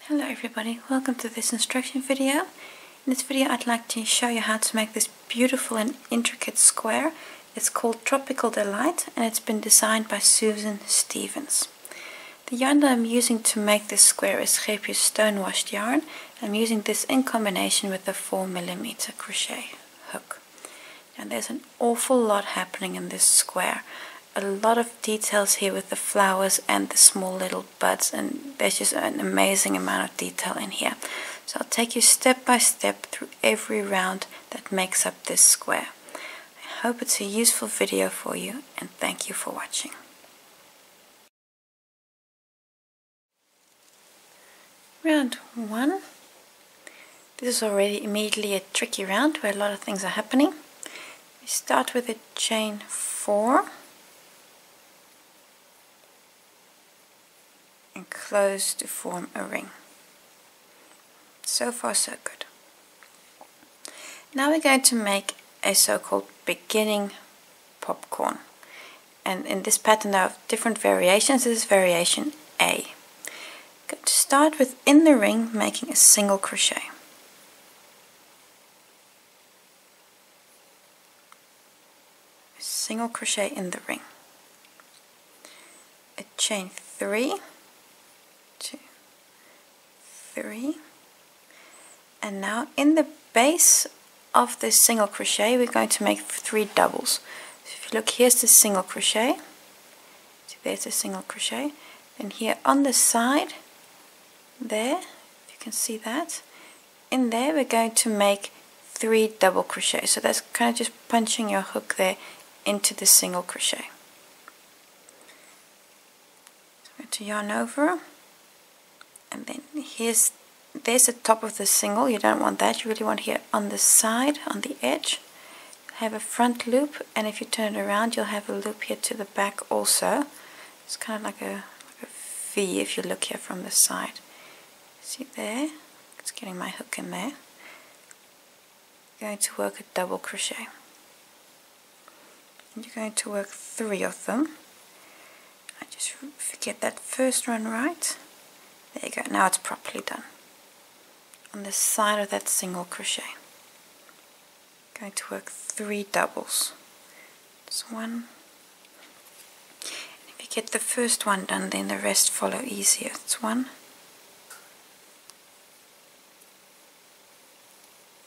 Hello everybody, welcome to this instruction video. In this video I'd like to show you how to make this beautiful and intricate square. It's called Tropical Delight and it's been designed by Susan Stevens. The yarn that I'm using to make this square is Scheepjes Stonewashed yarn. I'm using this in combination with the 4mm crochet hook. And there's an awful lot happening in this square. A lot of details here with the flowers and the small little buds, and there's just an amazing amount of detail in here. So I'll take you step by step through every round that makes up this square. I hope it's a useful video for you, and thank you for watching. Round 1. This is already immediately a tricky round where a lot of things are happening. We start with a chain 4. And close to form a ring. So far so good. Now we're going to make a so-called beginning popcorn, and in this pattern there are different variations. This is variation A. I'm going to start within the ring making a single crochet. A single crochet in the ring. A chain 3, 2, 3, and now in the base of this single crochet we're going to make 3 doubles. So if you look, here's the single crochet, so there's a single crochet, and here on the side there, if you can see that, in there we're going to make 3 double crochets. So that's kind of just punching your hook there into the single crochet. So I'm going to yarn over. And then there's the top of the single. You don't want that. You really want here on the side, on the edge. Have a front loop, and if you turn it around, you'll have a loop here to the back also. It's kind of like a V if you look here from the side. See there? It's getting my hook in there. Going to work a double crochet. And you're going to work 3 of them. I just forget that first one right. There you go, now it's properly done. On the side of that single crochet. Going to work 3 doubles. Just 1. And if you get the first one done, then the rest follow easier. It's 1.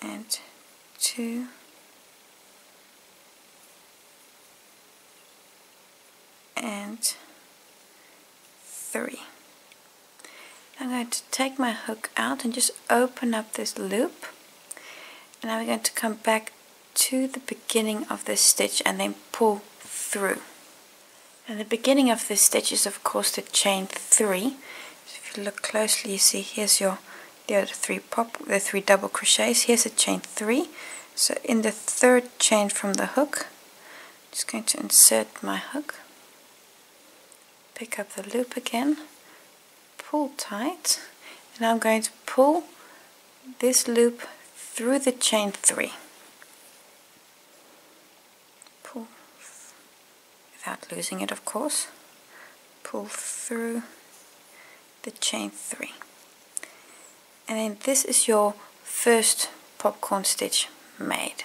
And 2. And 3. I'm going to take my hook out and just open up this loop, and now we're going to come back to the beginning of this stitch and then pull through. And the beginning of this stitch is of course the chain 3. So if you look closely, you see here's the other 3 double crochets. Here's a chain 3. So in the 3rd chain from the hook, I'm just going to insert my hook, pick up the loop again, pull tight, and I'm going to pull this loop through the chain 3. Pull without losing it, of course. Pull through the chain 3. And then this is your first popcorn stitch made.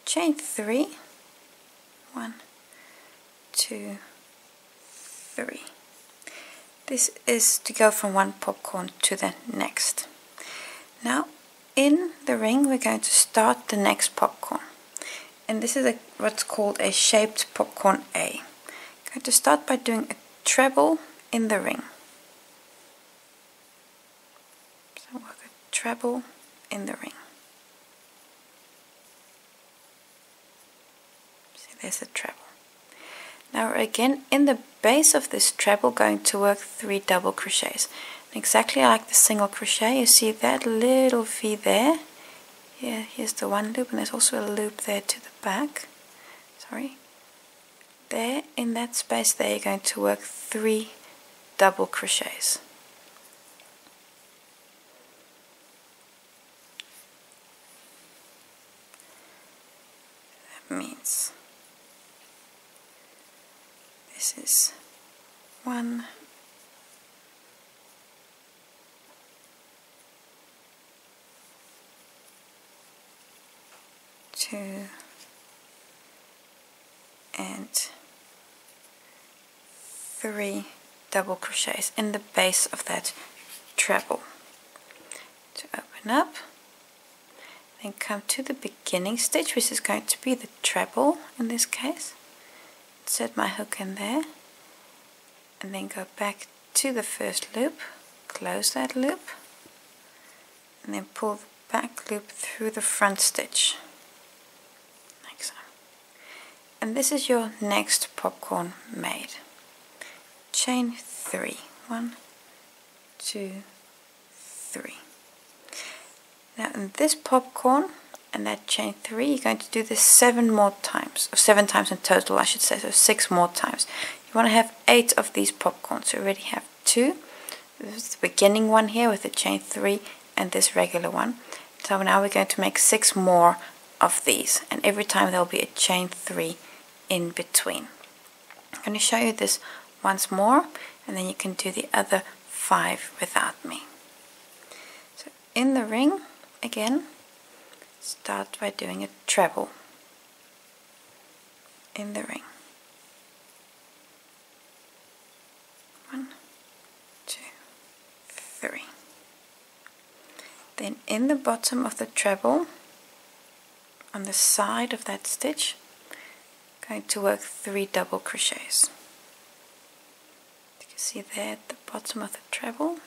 Chain 3, 1, 2, 3. This is to go from one popcorn to the next. Now in the ring we're going to start the next popcorn, and this is what's called a shaped popcorn A. I'm going to start by doing a treble in the ring. So work a treble in the ring. See, there's the treble. Now again in the base of this treble going to work 3 double crochets. Exactly like the single crochet, you see that little V there. Here's the one loop, and there's also a loop there to the back. Sorry. There in that space there you're going to work 3 double crochets. That means this is 1, 2 and 3 double crochets in the base of that treble. To open up, then come to the beginning stitch, which is going to be the treble in this case. Insert my hook in there, and then go back to the first loop, close that loop, and then pull the back loop through the front stitch, like so. And this is your next popcorn made. Chain 3, 1, 2, 3. Now in this popcorn and that chain 3, you're going to do this 7 more times, or 7 times in total I should say, so 6 more times. You want to have 8 of these popcorns. So you already have 2. This is the beginning one here with the chain 3 and this regular one. So now we're going to make 6 more of these, and every time there will be a chain 3 in between. I'm going to show you this once more, and then you can do the other 5 without me. So in the ring, again, start by doing a treble in the ring. 1, 2, 3. Then in the bottom of the treble, on the side of that stitch, going to work 3 double crochets. You can see there at the bottom of the treble.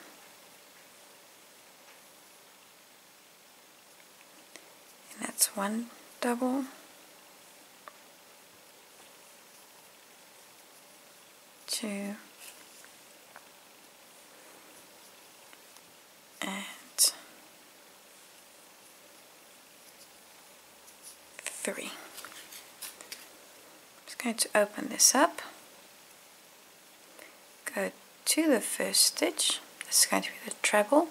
And that's 1 double, 2, and 3. Just going to open this up, go to the first stitch, this is going to be the treble,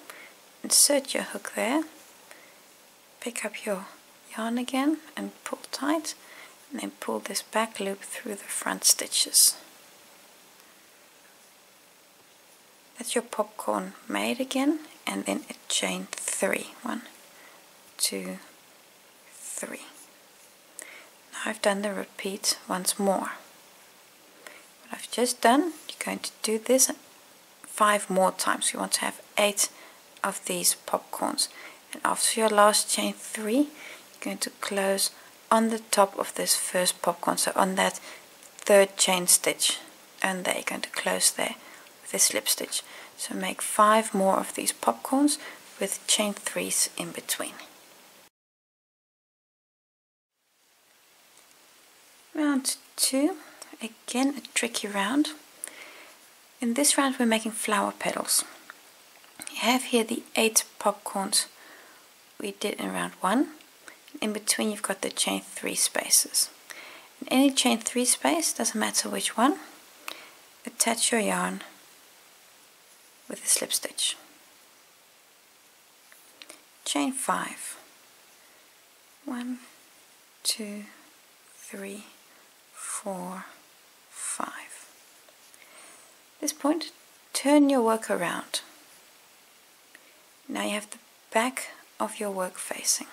insert your hook there, pick up your yarn again and pull tight, and then pull this back loop through the front stitches. That's your popcorn made again, and then a chain 3. 1, 2, 3. Now I've done the repeat once more. What I've just done, you're going to do this 5 more times. You want to have 8 of these popcorns. And after your last chain 3, you're going to close on the top of this first popcorn, so on that 3rd chain stitch, and there you're going to close there with a slip stitch. So make 5 more of these popcorns with chain 3s in between. Round 2, again a tricky round. In this round we're making flower petals. You have here the 8 popcorns we did in round 1. In between you've got the chain 3 spaces. In any chain 3 space, doesn't matter which one, attach your yarn with a slip stitch. Chain 5. 1, 2, 3, 4, 5. At this point, turn your work around. Now you have the back of your work facing.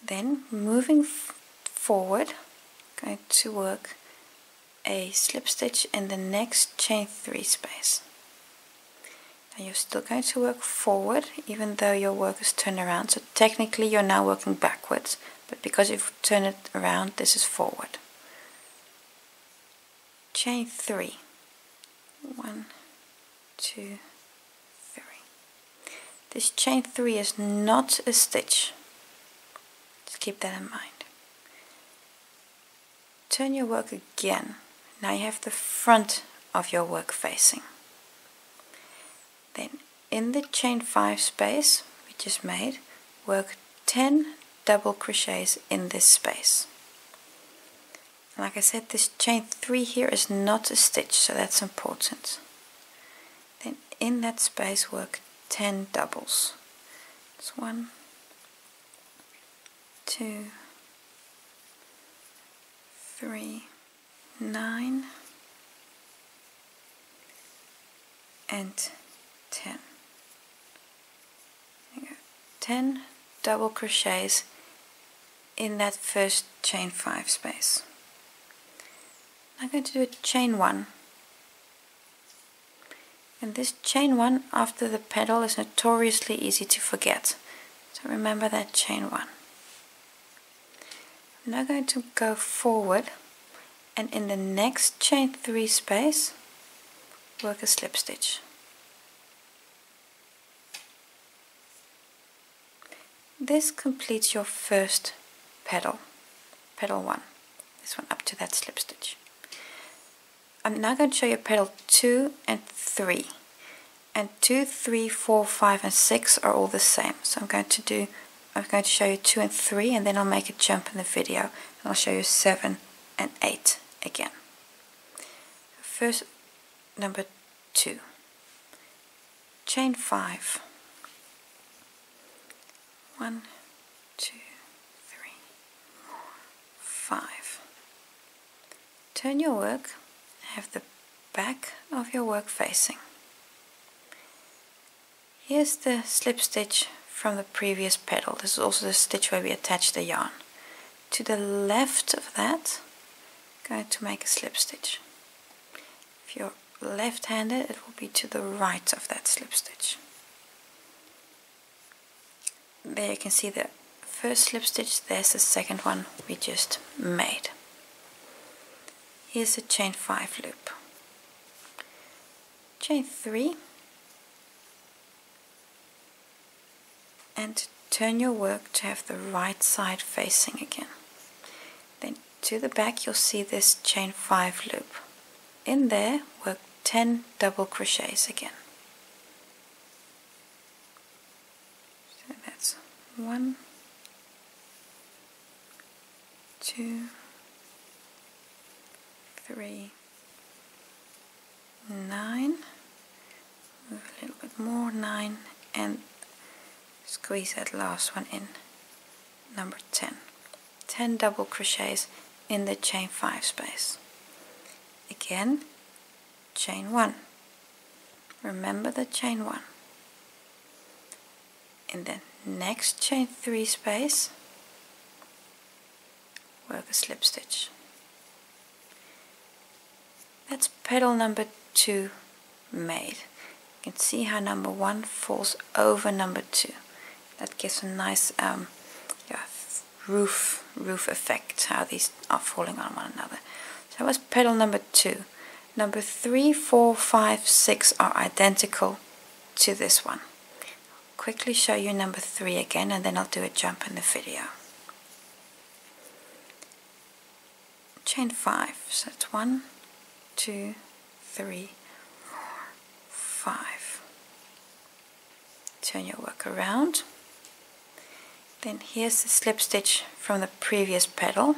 Then moving forward, going to work a slip stitch in the next chain 3 space. Now you're still going to work forward even though your work is turned around, so technically you're now working backwards, but because you've turned it around, this is forward. Chain 3. 1, 2, 3. This chain 3 is not a stitch. Just keep that in mind. Turn your work again. Now you have the front of your work facing. Then in the chain 5 space we just made, work 10 double crochets in this space. Like I said, this chain 3 here is not a stitch, so that's important. Then in that space work 10 doubles. It's 1, 2, 3, 9, and 10. There you go. 10 double crochets in that first chain 5 space. I'm going to do a chain 1. And this chain 1 after the pedal is notoriously easy to forget. So remember that chain 1. I'm now going to go forward, and in the next chain 3 space work a slip stitch. This completes your first pedal, pedal 1, this one up to that slip stitch. I'm now going to show you pedal 2 and 3, and 2, 3, 4, 5 and 6 are all the same. So I'm going to show you 2 and 3, and then I'll make a jump in the video and I'll show you 7 and 8 again. First, number 2, chain 5, 1, 2, 3, 4, 5. Turn your work, have the back of your work facing. Here's the slip stitch from the previous pedal. This is also the stitch where we attach the yarn. To the left of that, I'm going to make a slip stitch. If you're left-handed, it will be to the right of that slip stitch. There you can see the first slip stitch, there's the second one we just made. Here's a chain 5 loop. Chain 3, and turn your work to have the right side facing again. Then to the back you'll see this chain 5 loop. In there work 10 double crochets again. So that's 1, 2, 3, 9, move a little bit more, 9, and squeeze that last one in, number 10. 10 double crochets in the chain 5 space. Again, chain 1. Remember the chain 1. In the next chain 3 space, work a slip stitch. That's pedal number 2 made. You can see how number 1 falls over number 2. That gives a nice roof effect, how these are falling on one another. So that was pedal number 2. Number 3, 4, 5, 6 are identical to this one. I'll quickly show you number 3 again, and then I'll do a jump in the video. Chain 5, so it's 1, 2, 3, 4, 5. Turn your work around. Then here's the slip stitch from the previous pedal.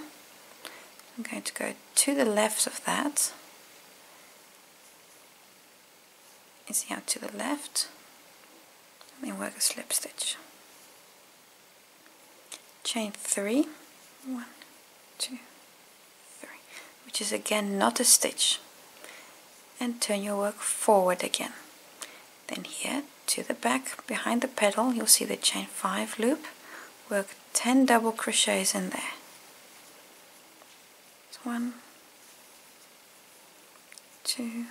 I'm going to go to the left of that. You see how to the left, and then work a slip stitch. Chain 3, 1, 2, 3, which is again not a stitch, and turn your work forward again. Then here to the back behind the pedal you'll see the chain 5 loop. Work 10 double crochets in there. It's 1, 2,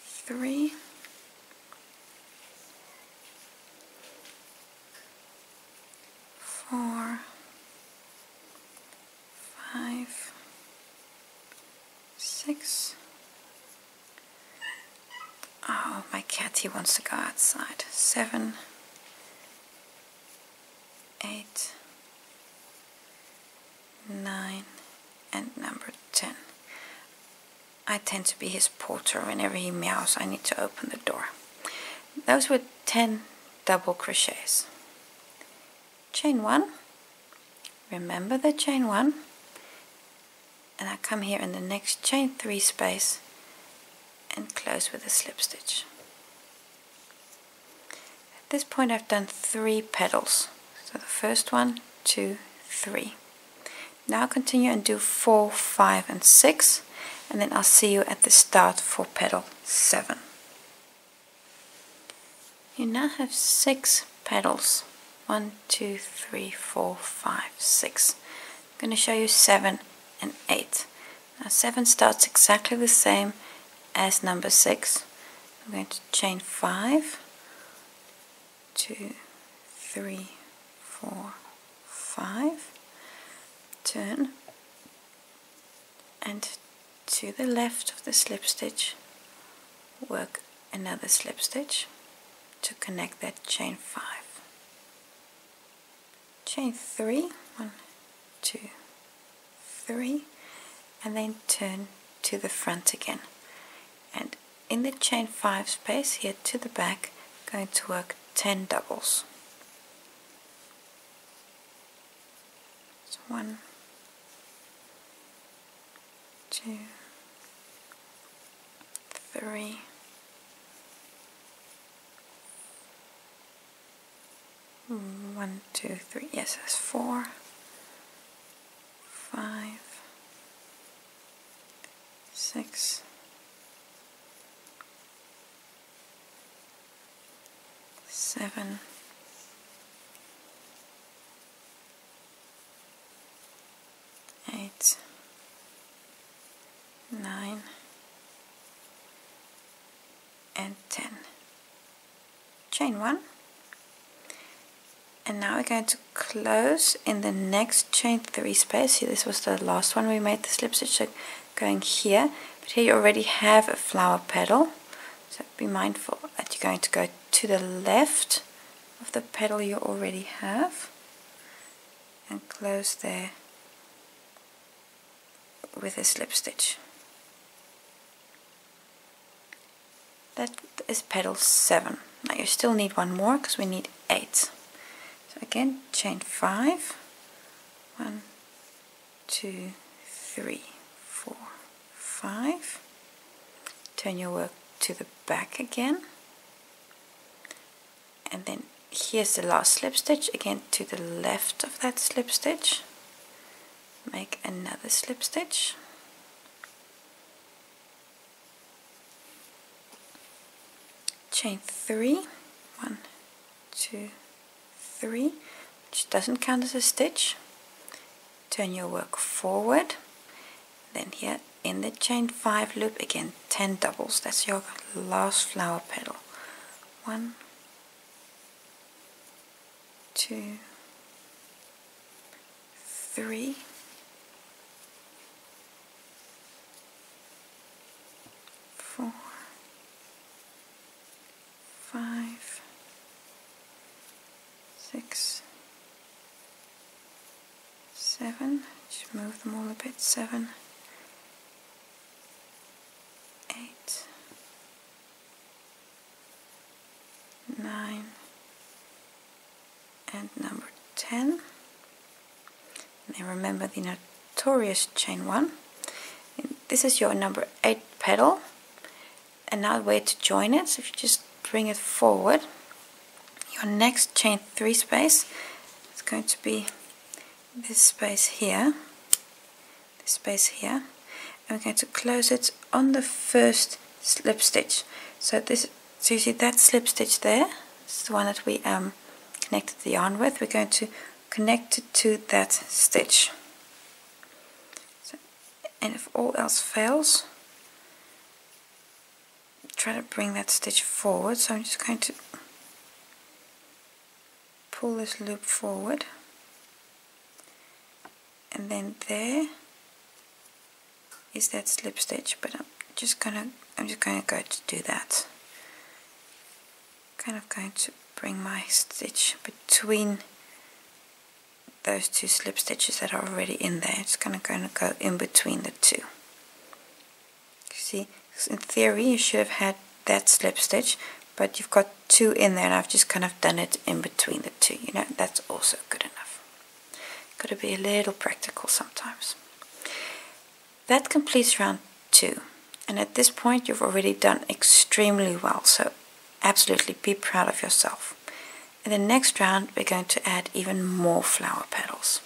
3, 4, 5, 6. Oh, my cat, he wants to go outside. 7, 8, 9, and number 10. I tend to be his porter. Whenever he meows, I need to open the door. Those were 10 double crochets. Chain 1. Remember the chain 1. And I come here in the next chain 3 space and close with a slip stitch. At this point I've done 3 pedals. So the first 1, 2, 3. Now continue and do 4, 5 and 6, and then I'll see you at the start for pedal 7. You now have 6 pedals 1, 2, 3, 4, 5, 6. I'm going to show you 7 and 8. Now 7 starts exactly the same as number 6. I'm going to chain 5, 2, 3, 4, 5, turn, and to the left of the slip stitch work another slip stitch to connect that chain 5. Chain 3, 1, 2, 3, and then turn to the front again. And in the chain 5 space here to the back, going to work 10 doubles. So 1, 2, 3, 1, 2, 3, yes, that's 4, 5, 6, 7, 8, 9, and 10. Chain 1. And now we're going to close in the next chain 3 space. See, this was the last one we made the slip stitch, so going here, but here you already have a flower petal, so be mindful that you're going to go to the left of the petal you already have and close there with a slip stitch. That is petal 7. Now you still need one more because we need 8. So again, chain 5, 1, 2, 3, 4, 5, turn your work to the back again, and then here's the last slip stitch, again to the left of that slip stitch, make another slip stitch, chain 3, 1, 2, 3, which doesn't count as a stitch, turn your work forward, then here in the chain 5 loop again 10 doubles, that's your last flower petal, 1, 2, 3, 4, 5, 6, 7, just move them all a bit, 7, 8, 9, and number 10. And then remember the notorious chain 1. And this is your number 8 petal, and now where to join it, so if you just bring it forward, your next chain 3 space is going to be this space here, and we're going to close it on the first slip stitch. So you see that slip stitch there, this is the one that we connected the yarn with. We're going to connect it to that stitch. So, and if all else fails, try to bring that stitch forward. So I'm just going to pull this loop forward, and then there is that slip stitch, but I'm just going to go to do that. Kind of going to bring my stitch between those two slip stitches that are already in there. It's going to go in between the two. You see, in theory you should have had that slip stitch, but you've got 2 in there, and I've just kind of done it in between the 2. You know, that's also good enough. Got to be a little practical sometimes. That completes round 2, and at this point you've already done extremely well, so absolutely be proud of yourself. In the next round we're going to add even more flower petals.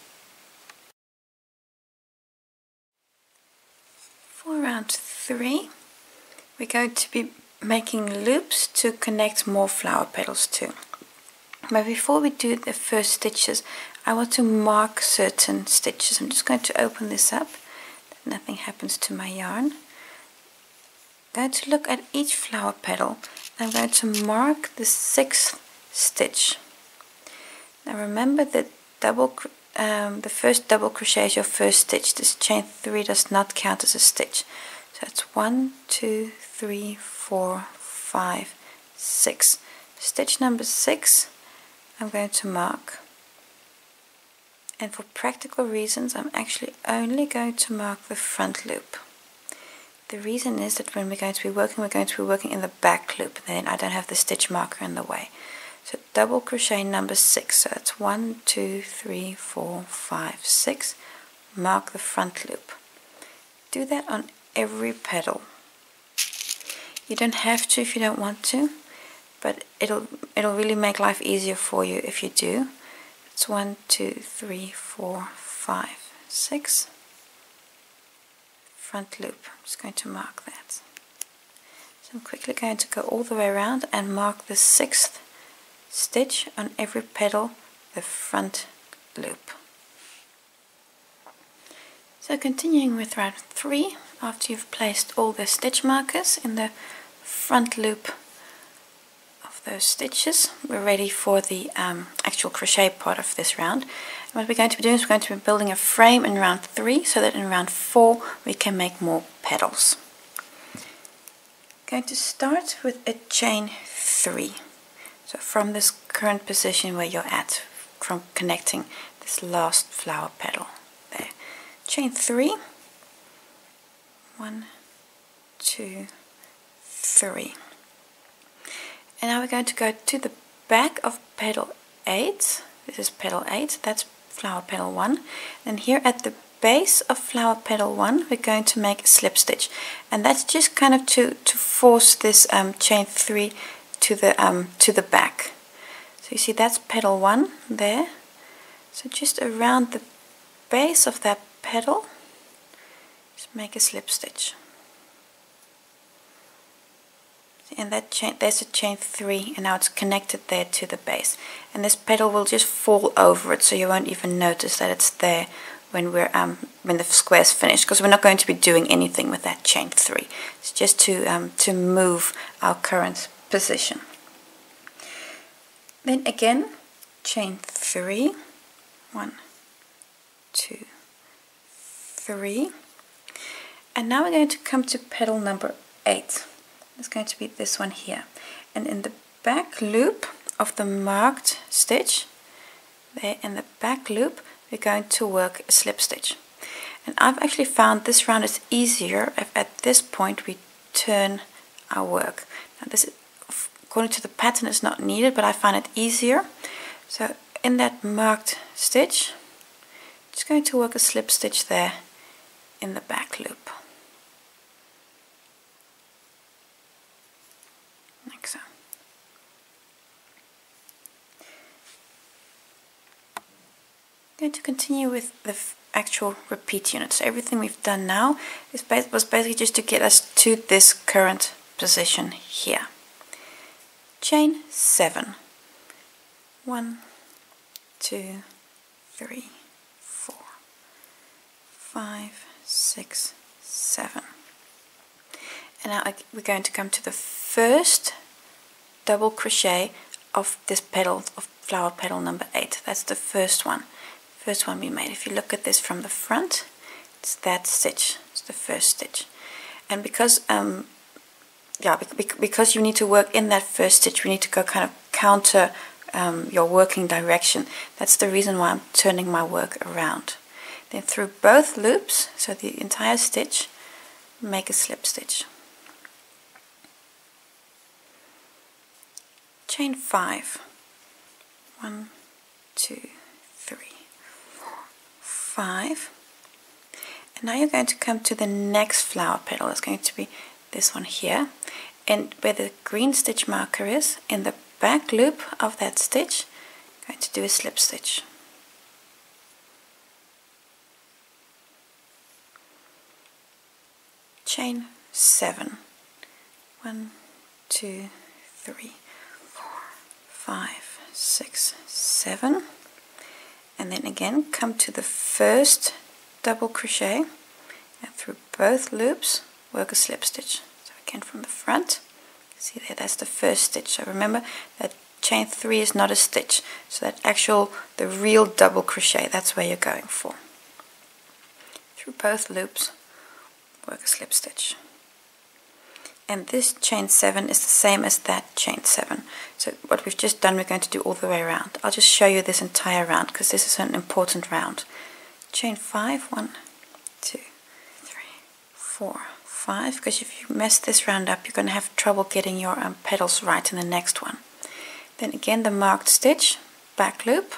For round 3 we're going to be making loops to connect more flower petals to. But before we do the first stitches, I want to mark certain stitches. I'm just going to open this up, that nothing happens to my yarn. I'm going to look at each flower petal. I'm going to mark the 6th stitch. Now remember that the first double crochet is your first stitch. This chain 3 does not count as a stitch. So it's 1, 2, 3, 4, 5, 6. Stitch number 6 I'm going to mark. And for practical reasons I'm actually only going to mark the front loop. The reason is that when we're going to be working in the back loop, then I don't have the stitch marker in the way. So double crochet number 6, so it's 1, 2, 3, 4, 5, 6, mark the front loop. Do that on every petal. You don't have to if you don't want to, but it'll really make life easier for you if you do. It's 1, 2, 3, 4, 5, 6, front loop. I'm just going to mark that. So I'm quickly going to go all the way around and mark the 6th stitch on every petal, the front loop. So continuing with round 3, after you've placed all the stitch markers in the front loop of those stitches, we're ready for the actual crochet part of this round. And what we're going to be doing is we're going to be building a frame in round 3 so that in round 4 we can make more petals. Going to start with a chain 3. So from this current position where you're at, from connecting this last flower petal there. Chain 3, 1, 2, 3. And now we're going to go to the back of petal 8. This is petal 8, that's flower petal 1. And here at the base of flower petal 1 we're going to make a slip stitch. And that's just kind of to force this chain 3 to the back. So you see that's petal 1 there. So just around the base of that petal, just make a slip stitch. And that chain, there's a chain 3, and now it's connected there to the base. And this petal will just fall over it, so you won't even notice that it's there when when the square is finished, because we're not going to be doing anything with that chain 3. It's just to move our current position. Then again, chain 3, 1, 2, 3, and now we're going to come to petal number 8. It's going to be this one here, and in the back loop of the marked stitch, there in the back loop, we're going to work a slip stitch. And I've actually found this round is easier if at this point we turn our work. Now this, according to the pattern, is not needed, but I find it easier. So in that marked stitch, just going to work a slip stitch there in the back loop. Like so. I'm going to continue with the actual repeat units. So everything we've done now was basically just to get us to this current position here. Chain 7. 1, 2, 3, 4, 5, 6, 7. And now we're going to come to the first double crochet of this petal, of flower petal number 8. That's the first one. First one we made. If you look at this from the front, it's that stitch. It's the first stitch. And because because you need to work in that first stitch, we need to go kind of counter your working direction. That's the reason why I'm turning my work around. Then through both loops, so the entire stitch, make a slip stitch. Chain 5. 1, 2, 3, 4, 5. And now you're going to come to the next flower petal. It's going to be this one here. And where the green stitch marker is, in the back loop of that stitch, I'm going to do a slip stitch. Chain 7. 1, 2, 3, 4, 5, 6, 7, and then again come to the first double crochet and through both loops work a slip stitch. So again from the front, see there, that's the first stitch. So remember that chain 3 is not a stitch, so that the real double crochet, that's where you're going for. Through both loops work a slip stitch. And this chain 7 is the same as that chain 7. So what we've just done, we're going to do all the way around. I'll just show you this entire round because this is an important round. Chain 5, 1, 2, 3, 4, 5, because if you mess this round up, you're going to have trouble getting your petals right in the next one. Then again the marked stitch, back loop.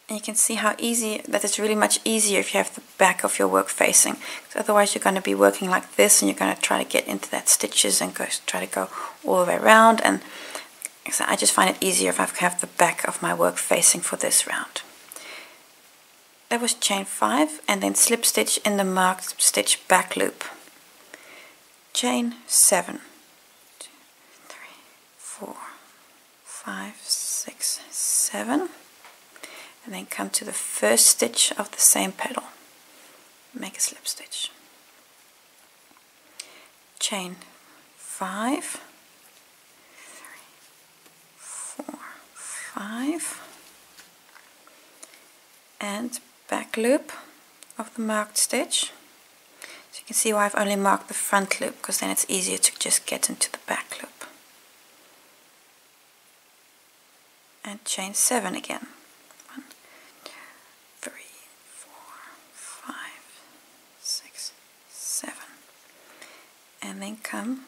And you can see how easy that it's really much easier if you have the back of your work facing. Otherwise you're going to be working like this and you're going to try to get into that stitches and try to go all the way around. And so I just find it easier if I have the back of my work facing for this round. That was chain 5, and then slip stitch in the marked stitch back loop. Chain 7, 2, 3, 4, 5, 6, 7. And then come to the first stitch of the same petal, make a slip stitch, chain 5, 3, 4, 5, and back loop of the marked stitch. So you can see why I've only marked the front loop, because then it's easier to just get into the back loop. And chain 7 again. 7, and then come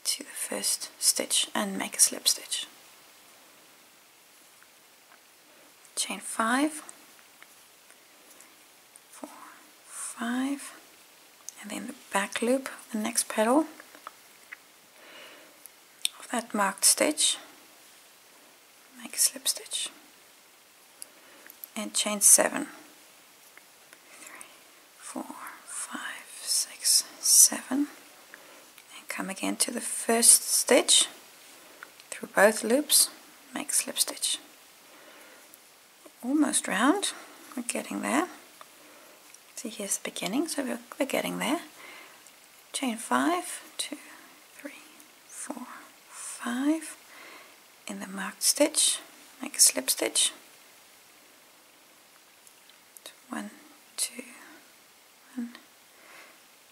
to the first stitch and make a slip stitch. Chain 5, 4, 5, and then the back loop, the next petal of that marked stitch, make a slip stitch, and chain 7, 3, 4, 5, 6, 7, and come again to the first stitch through both loops, make a slip stitch. Almost round, we're getting there. See, here's the beginning, so we're getting there. Chain 5, 2, 3, 4, 5, in the marked stitch, make a slip stitch. 1, 2, 1,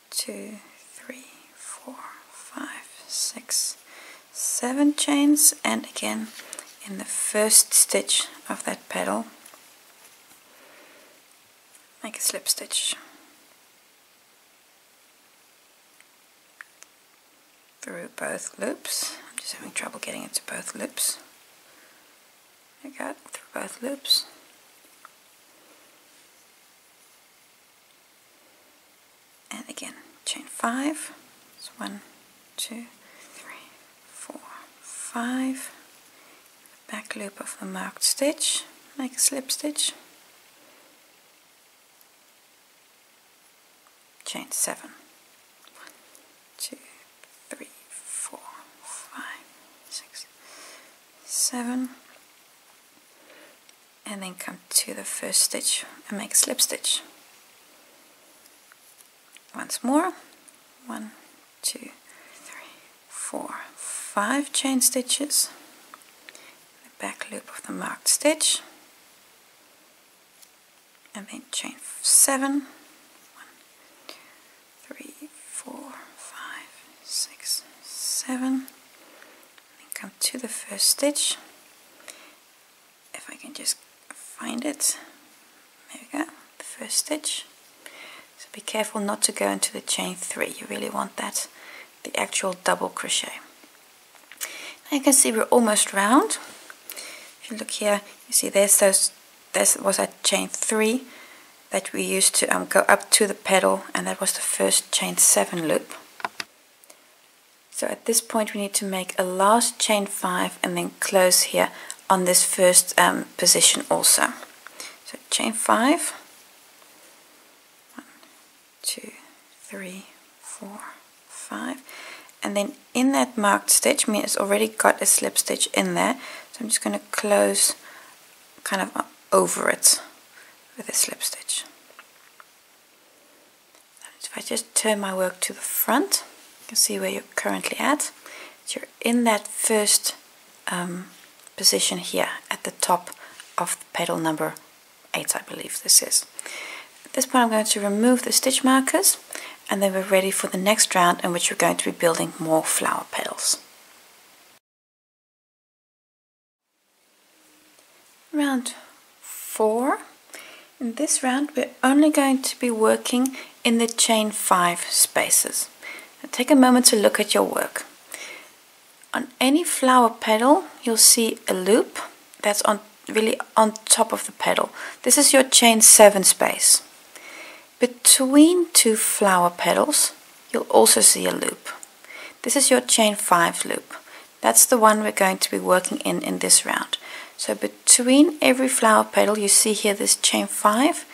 2, 3, 4, 5, 6, 7 chains, and again in the first stitch of that petal make a slip stitch through both loops. I'm just having trouble getting into both loops. There we go, through both loops. And again, chain 5, it's 1, 2, 3, 4, 5, the back loop of the marked stitch, make a slip stitch, chain 7, 1, 2, 3, 4, 5, 6, 7, and then come to the first stitch and make a slip stitch. Once more, 1, 2, 3, 4, 5 chain stitches, the back loop of the marked stitch, and then chain 7, 1, 2, 3, 4, 5, 6, 7, and then come to the first stitch. If I can just find it, there we go, the first stitch. So be careful not to go into the chain 3, you really want that, the actual double crochet. Now you can see we're almost round. If you look here, you see this was that chain 3 that we used to go up to the petal, and that was the first chain 7 loop. So at this point we need to make a last chain 5 and then close here on this first position also. So chain 5, 1, 2, 3, 4, 5, and then in that marked stitch, I mean it's already got a slip stitch in there, so I'm just going to close kind of over it with a slip stitch. If I just turn my work to the front, you can see where you're currently at. So you're in that first position here at the top of the petal number 8, I believe this is. At this point I'm going to remove the stitch markers, and then we're ready for the next round in which we're going to be building more flower petals. Round 4. In this round we're only going to be working in the chain 5 spaces. Now take a moment to look at your work. On any flower petal you'll see a loop that's really on top of the petal. This is your chain 7 space. Between 2 flower petals you'll also see a loop. This is your chain 5 loop. That's the one we're going to be working in this round. So between every flower petal you see here this chain 5,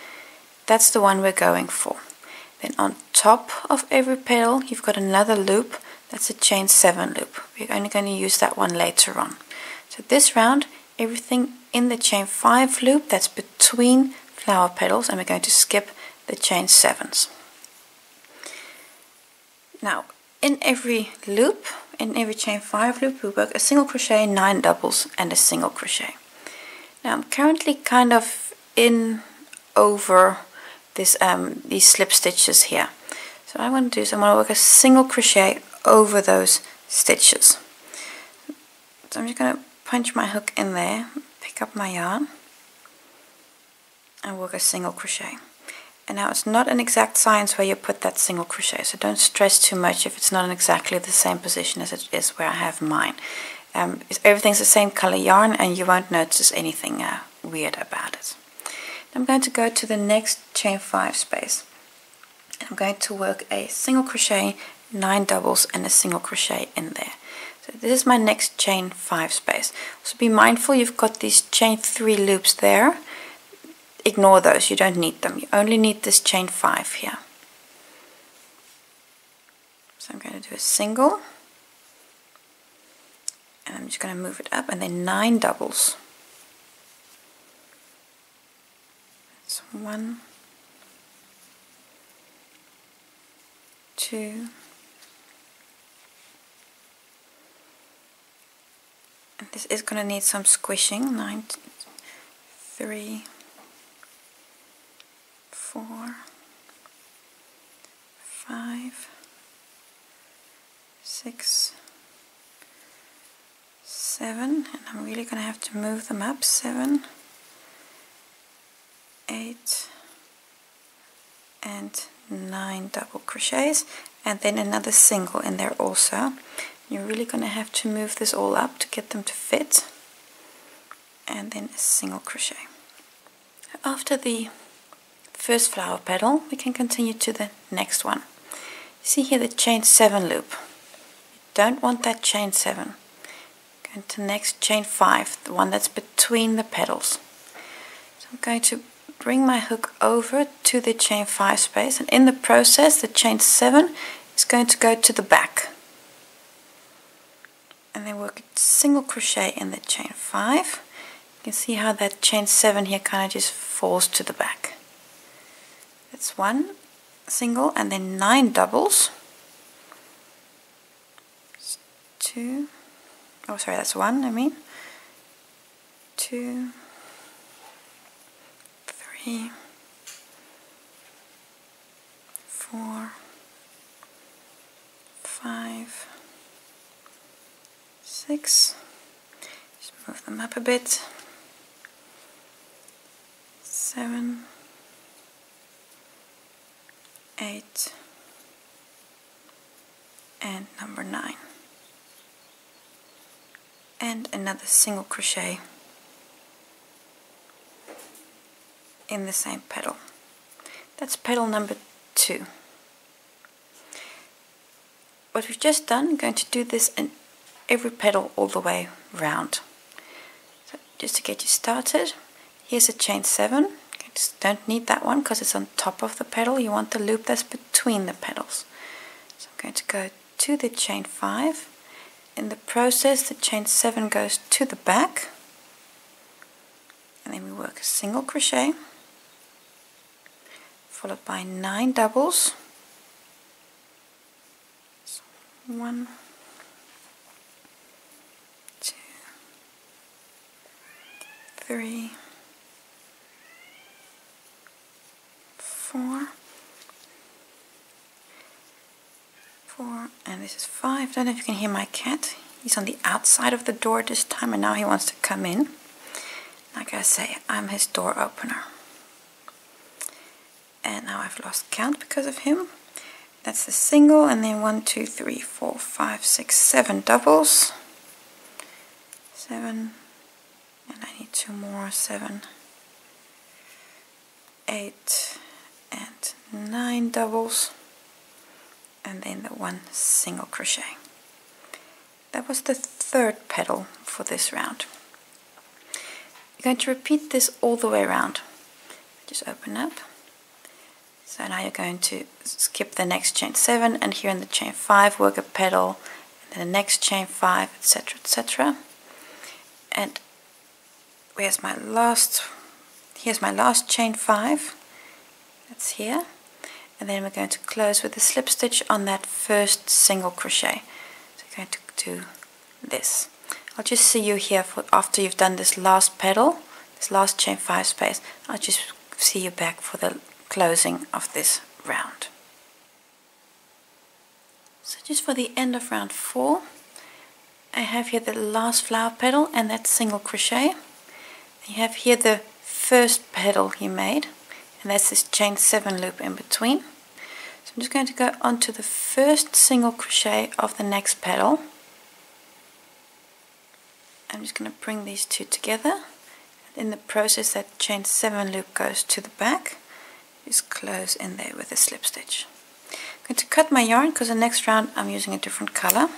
that's the one we're going for. Then on top of every petal you've got another loop, that's a chain 7 loop. We're only going to use that one later on. So this round, everything in the chain 5 loop, that's between flower petals, and we're going to skip the chain 7s. Now in every loop, in every chain 5 loop, we work a single crochet, 9 doubles and a single crochet. Now I'm currently kind of in over this these slip stitches here. So what I want to do is I'm going to work a single crochet over those stitches. So I'm just going to punch my hook in there, pick up my yarn and work a single crochet. And now it's not an exact science where you put that single crochet, so don't stress too much if it's not in exactly the same position as it is where I have mine. Everything's the same color yarn and you won't notice anything weird about it. I'm going to go to the next chain 5 space. I'm going to work a single crochet, 9 doubles and a single crochet in there. So this is my next chain 5 space. So be mindful you've got these chain 3 loops there. Ignore those, you don't need them. You only need this chain 5 here. So I'm going to do a single, and I'm just going to move it up, and then 9 doubles. That's 1, 2, and this is going to need some squishing. 9, 3, 4, 5, 6, 7, and I'm really going to have to move them up. 7, 8, and 9 double crochets, and then another single in there also. You're really going to have to move this all up to get them to fit, and then a single crochet. After the first flower petal, we can continue to the next one. You see here the chain 7 loop. You don't want that chain 7. Go to the next chain 5, the one that's between the petals. So I'm going to bring my hook over to the chain 5 space, and in the process the chain 7 is going to go to the back. And then work a single crochet in the chain 5. You can see how that chain 7 here kind of just falls to the back. That's 1 single and then 9 doubles. 2, oh sorry, that's 1 I mean. 2, 3, 4, 5, 6. Just move them up a bit. 7, 8, and number 9, and another single crochet in the same petal. That's petal number 2. What we've just done, I'm going to do this in every petal all the way round. So just to get you started, here's a chain 7. Just don't need that one because it's on top of the petal. You want the loop that's between the petals. So I'm going to go to the chain 5. In the process, the chain 7 goes to the back, and then we work a single crochet followed by 9 doubles. So 1, 2, 3, 4, and this is 5. I don't know if you can hear my cat. He's on the outside of the door this time, and now he wants to come in. Like I say, I'm his door opener. And now I've lost count because of him. That's the single, and then 1, 2, 3, 4, 5, 6, 7 doubles. 7, and I need 2 more. 7, 8, and 9 doubles, and then the 1 single crochet. That was the 3rd petal for this round. You're going to repeat this all the way around. Just open up. So now you're going to skip the next chain 7, and here in the chain 5 work a petal, and then the next chain 5, etc., etc. And here's my last chain 5. That's here. And then we're going to close with a slip stitch on that first single crochet. So you're going to do this. I'll just see you here after you've done this last petal, this last chain 5 space. I'll just see you back for the closing of this round. So just for the end of round 4, I have here the last flower petal and that single crochet. You have here the first petal you made, and that's this chain 7 loop in between. So I'm just going to go onto the first single crochet of the next petal. I'm just going to bring these two together. In the process, that chain 7 loop goes to the back. Just close in there with a slip stitch. I'm going to cut my yarn because the next round I'm using a different color.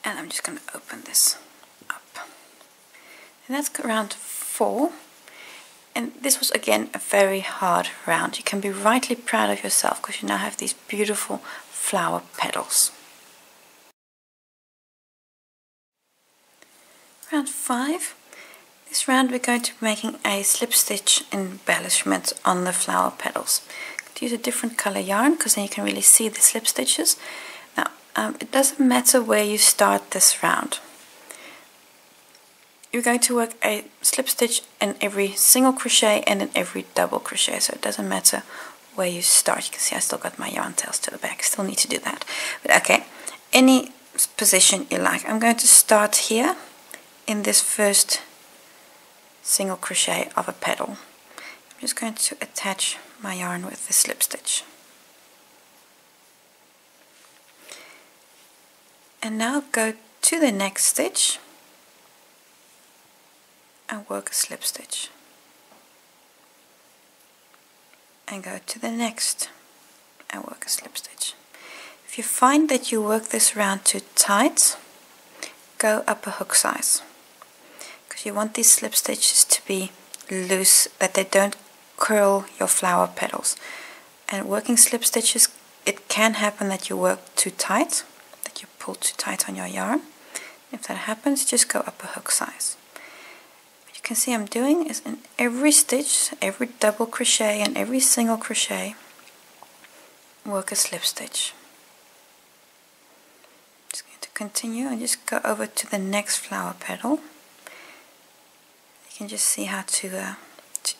And I'm just going to open this up. And that's round 4. And this was again a very hard round. You can be rightly proud of yourself because you now have these beautiful flower petals. Round 5. This round we're going to be making a slip stitch embellishment on the flower petals. I'm going to use a different color yarn because then you can really see the slip stitches. Now it doesn't matter where you start this round. You're going to work a slip stitch in every single crochet and in every double crochet, so it doesn't matter where you start. You can see I still got my yarn tails to the back, still need to do that. But okay, any position you like. I'm going to start here in this first single crochet of a petal. I'm just going to attach my yarn with the slip stitch. And now go to the next stitch and work a slip stitch. And go to the next and work a slip stitch. If you find that you work this round too tight, go up a hook size. Because you want these slip stitches to be loose, that they don't curl your flower petals. And working slip stitches, it can happen that you work too tight, that you pull too tight on your yarn. If that happens, just go up a hook size. What you can see I'm doing is in every stitch, every double crochet and every single crochet, work a slip stitch. Just going to continue and just go over to the next flower petal. You can just see how to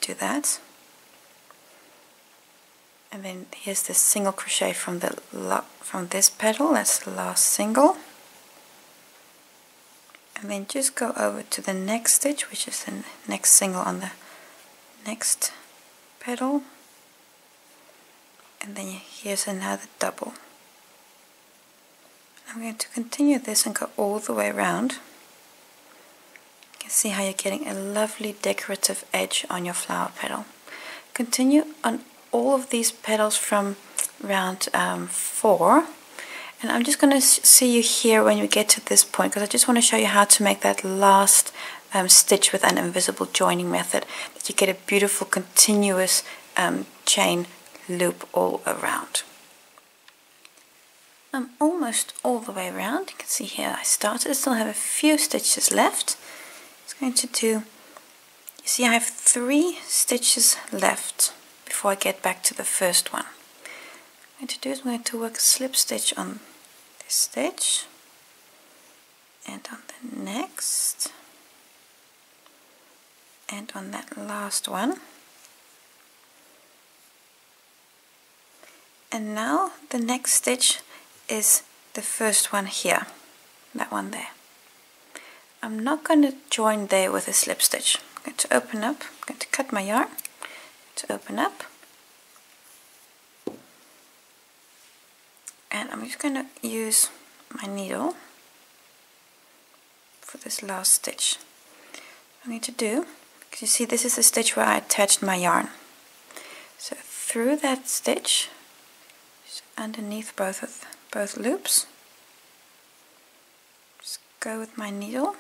do that. And then here's the single crochet from this petal. That's the last single. And then just go over to the next stitch, which is the next single on the next petal. And then here's another double. I'm going to continue this and go all the way around. You can see how you're getting a lovely decorative edge on your flower petal. Continue on all of these petals from round 4, and I'm just going to see you here when you get to this point, because I just want to show you how to make that last stitch with an invisible joining method, that you get a beautiful continuous chain loop all around. I'm almost all the way around. You can see here I started. I still have a few stitches left. It's going to do, you see I have 3 stitches left before I get back to the first one. What I'm going to do is I'm going to work a slip stitch on this stitch and on the next and on that last one. And now the next stitch is the first one here, that one there. I'm not going to join there with a slip stitch. I'm going to open up, I'm going to cut my yarn, to open up, and I'm just going to use my needle for this last stitch. What I need to do, because you see this is the stitch where I attached my yarn. So through that stitch, just underneath both loops, just go with my needle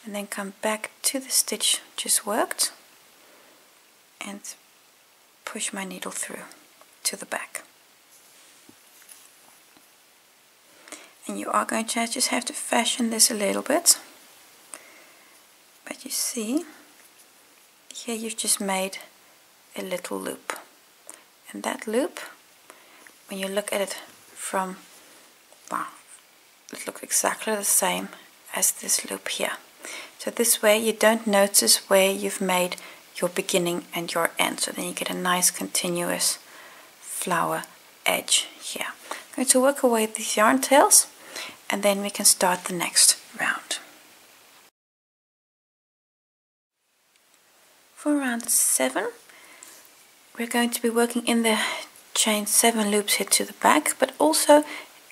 and then come back to the stitch just worked and push my needle through to the back. And you are going to just have to fashion this a little bit, but you see here you've just made a little loop, and that loop, when you look at it from, wow, it looks exactly the same as this loop here. So this way you don't notice where you've made your beginning and your end, so then you get a nice continuous flower edge here. I'm going to work away these yarn tails and then we can start the next round. For round 7 we're going to be working in the chain 7 loops here to the back, but also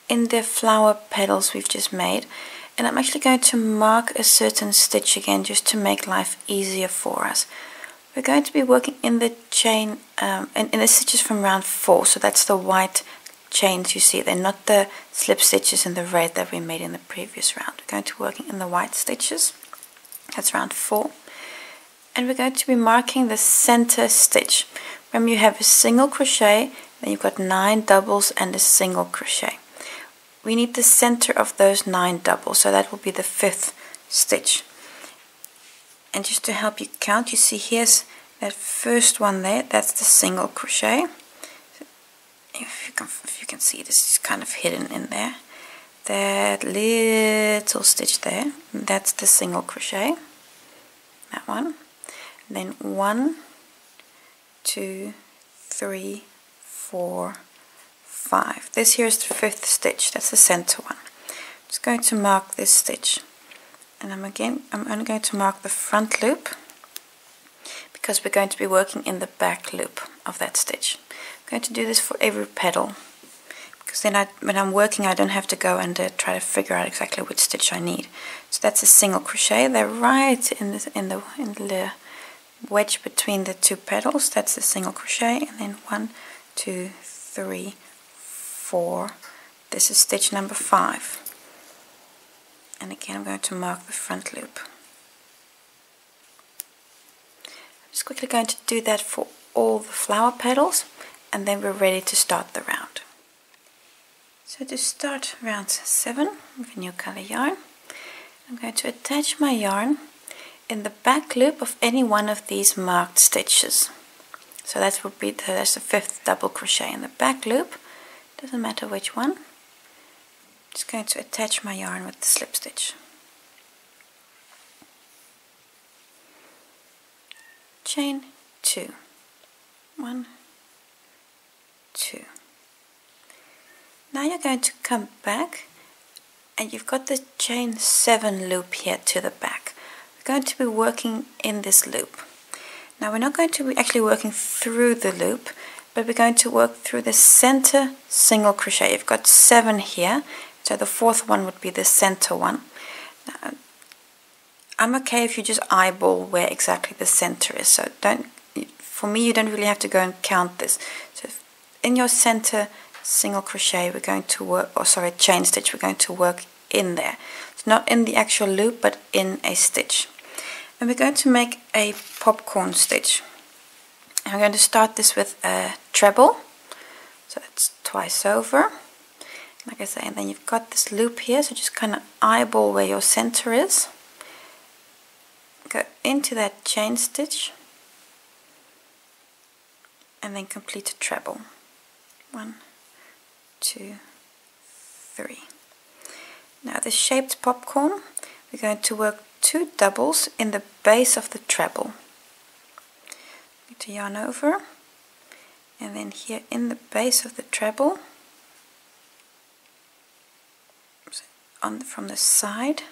in the flower petals we've just made. And I'm actually going to mark a certain stitch again just to make life easier for us. We're going to be working in the chain, in the stitches from round 4, so that's the white chains you see. They're not the slip stitches in the red that we made in the previous round. We're going to be working in the white stitches, that's round 4. And we're going to be marking the center stitch. Remember, you have a single crochet, then you've got 9 doubles and a single crochet. We need the center of those 9 doubles, so that will be the 5th stitch. And just to help you count, you see here's that first one there, that's the single crochet. If you can see, this is kind of hidden in there. That little stitch there, that's the single crochet, that one. And then 1, 2, 3, 4, 5. This here is the 5th stitch, that's the center one. I'm just going to mark this stitch, and I'm only going to mark the front loop because we're going to be working in the back loop of that stitch. I'm going to do this for every petal because then when I'm working I don't have to go and try to figure out exactly which stitch I need. So that's a single crochet. They're right in the wedge between the 2 petals. That's a single crochet, and then 1, 2, 3, 4. This is stitch number 5. And again I'm going to mark the front loop. I'm just quickly going to do that for all the flower petals, and then we're ready to start the round. So to start round 7 with a new color yarn, I'm going to attach my yarn in the back loop of any one of these marked stitches. So that's the 5th double crochet in the back loop. Doesn't matter which one. I'm just going to attach my yarn with the slip stitch. Chain 2. 1, 2. Now you're going to come back and you've got the chain 7 loop here to the back. We're going to be working in this loop. Now we're not going to be actually working through the loop, but we're going to work through the center single crochet. You've got 7 here, so the 4th one would be the center one. Now, I'm okay if you just eyeball where exactly the center is. So for me, you don't really have to go and count this. So in your center single crochet, we're going to work, chain stitch, we're going to work in there. It's not in the actual loop, but in a stitch. And we're going to make a popcorn stitch. And we're going to start this with a treble, so it's twice over, like I say, and then you've got this loop here, so just kind of eyeball where your center is, go into that chain stitch, and then complete a treble. 1, 2, 3. Now this shaped popcorn, we're going to work 2 doubles in the base of the treble. To yarn over, and then here in the base of the treble, from the side,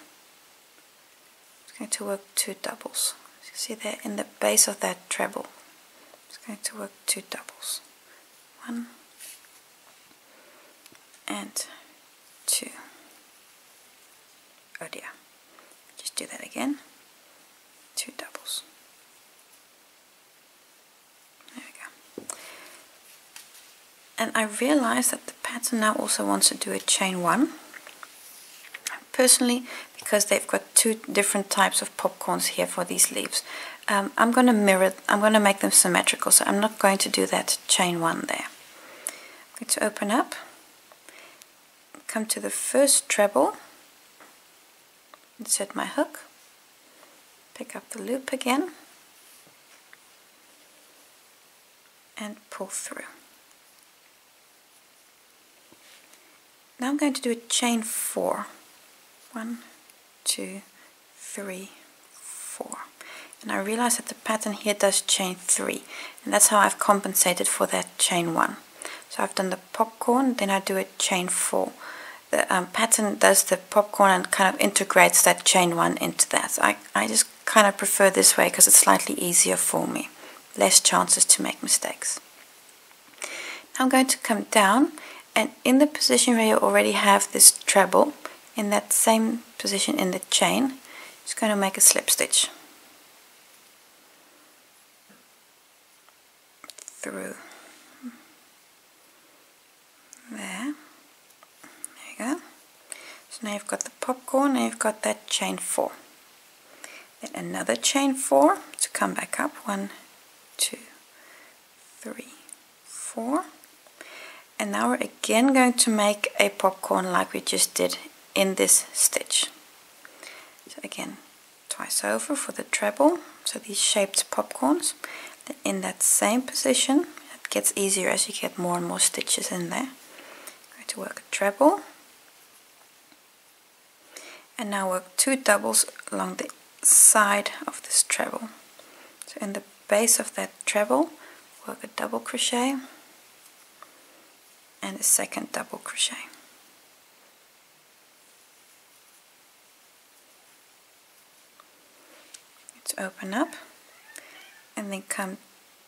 I'm going to work 2 doubles. As you see there in the base of that treble, I'm going to work 2 doubles. 1 and 2. Oh dear, just do that again. 2 doubles. And I realize that the pattern now also wants to do a chain 1. Personally, because they've got 2 different types of popcorns here for these leaves, I'm going to mirror, I'm going to make them symmetrical, so I'm not going to do that chain 1 there. I'm going to open up, come to the first treble, insert my hook, pick up the loop again, and pull through. Now I'm going to do a chain 4. 1, 2, 3, 4. And I realize that the pattern here does chain 3, and that's how I've compensated for that chain 1. So I've done the popcorn, then I do a chain 4. The pattern does the popcorn and kind of integrates that chain 1 into that. So I just kind of prefer this way because it's slightly easier for me. Less chances to make mistakes. Now I'm going to come down, and in the position where you already have this treble, in that same position in the chain, just going to make a slip stitch through there. There you go. So now you've got the popcorn and you've got that chain 4. Then another chain 4 to come back up. 1, 2, 3, 4. And now we're again going to make a popcorn like we just did in this stitch. So again, twice over for the treble, so these shaped popcorns. Then in that same position, it gets easier as you get more and more stitches in there. I'm going to work a treble, and now work 2 doubles along the side of this treble. So in the base of that treble, work a double crochet and a second double crochet. Let's open up and then come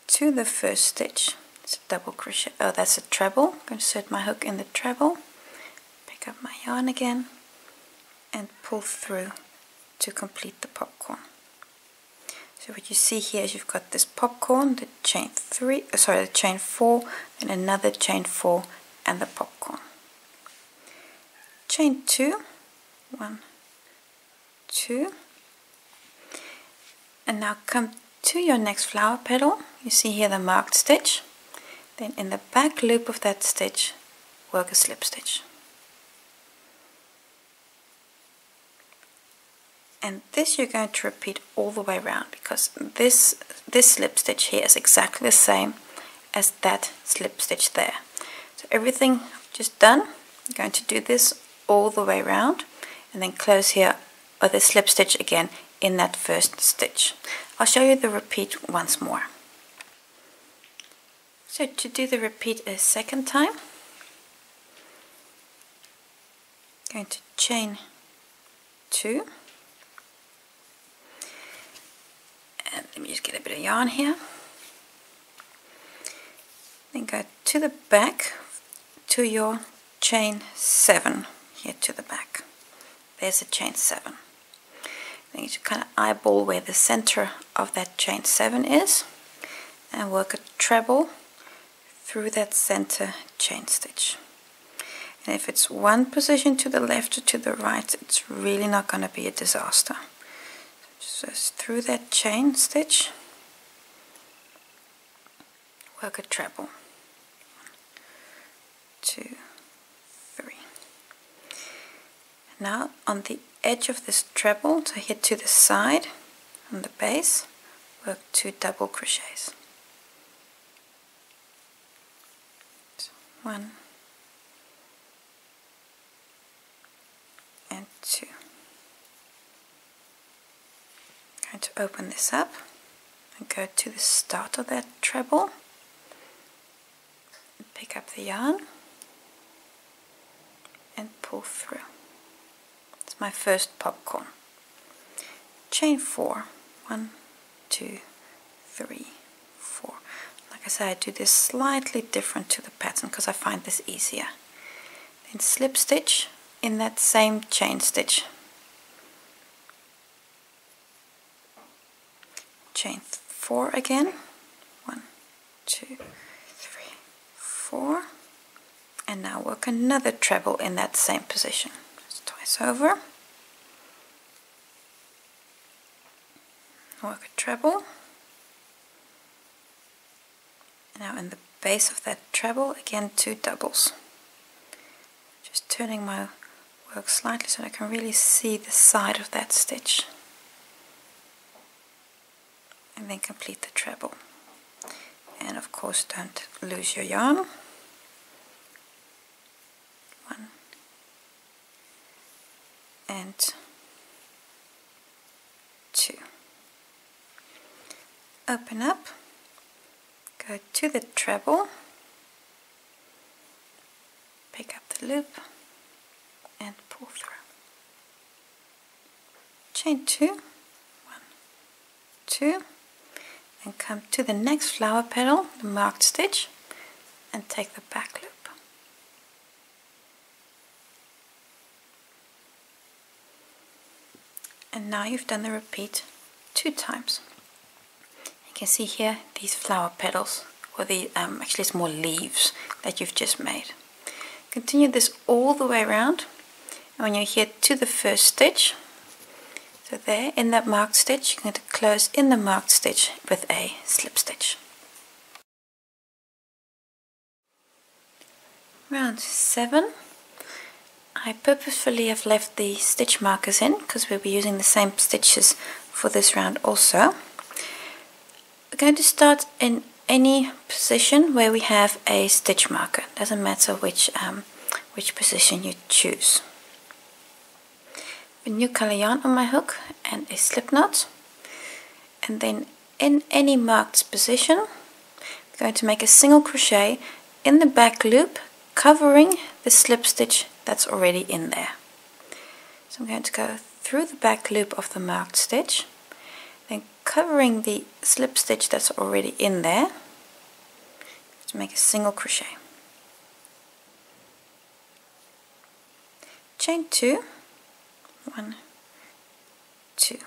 to the first stitch. It's a double crochet. Oh, that's a treble. I'm going to insert my hook in the treble, pick up my yarn again, and pull through to complete the popcorn. So what you see here is you've got this popcorn, the chain 4, and another chain 4, and the popcorn. Chain 2, 1, 2, and now come to your next flower petal. You see here the marked stitch. Then in the back loop of that stitch, work a slip stitch. And this you're going to repeat all the way around, because this slip stitch here is exactly the same as that slip stitch there. So everything I've just done, I'm going to do this all the way around, and then close here with a slip stitch again in that first stitch. I'll show you the repeat once more. So to do the repeat a second time, I'm going to chain 2. And let me just get a bit of yarn here. Then go to the back to your chain 7 here to the back. There's a chain 7. Then you just kind of eyeball where the center of that chain 7 is and work a treble through that center chain stitch. And if it's one position to the left or to the right, it's really not going to be a disaster. Just through that chain stitch work a treble. 2, 3. Now on the edge of this treble, so here to the side on the base, work 2 double crochets. So 1 and 2. I'm going to open this up and go to the start of that treble and pick up the yarn and pull through. It's my first popcorn. Chain 4. 1, 2, 3, 4. Like I said, I do this slightly different to the pattern because I find this easier. Then slip stitch in that same chain stitch. Chain 4 again. 1, 2, 3, 4. And now work another treble in that same position. Just twice over. Work a treble. And now in the base of that treble, again 2 doubles. Just turning my work slightly so I can really see the side of that stitch. And then complete the treble. And of course don't lose your yarn. 1 and 2. Open up, go to the treble, pick up the loop and pull through. Chain 2, 1, 2, and come to the next flower petal, the marked stitch, and take the back loop. And now you've done the repeat 2 times. You can see here these flower petals, or the actually it's more leaves that you've just made. Continue this all the way around, and when you're here to the first stitch, so there in that marked stitch, you're going to close in the marked stitch with a slip stitch. Round 7. I purposefully have left the stitch markers in because we'll be using the same stitches for this round also. We're going to start in any position where we have a stitch marker. Doesn't matter which position you choose. A new color yarn on my hook and a slip knot, and then in any marked position I'm going to make a single crochet in the back loop covering the slip stitch that's already in there. So I'm going to go through the back loop of the marked stitch, then covering the slip stitch that's already in there to make a single crochet. Chain 2, 1, 2.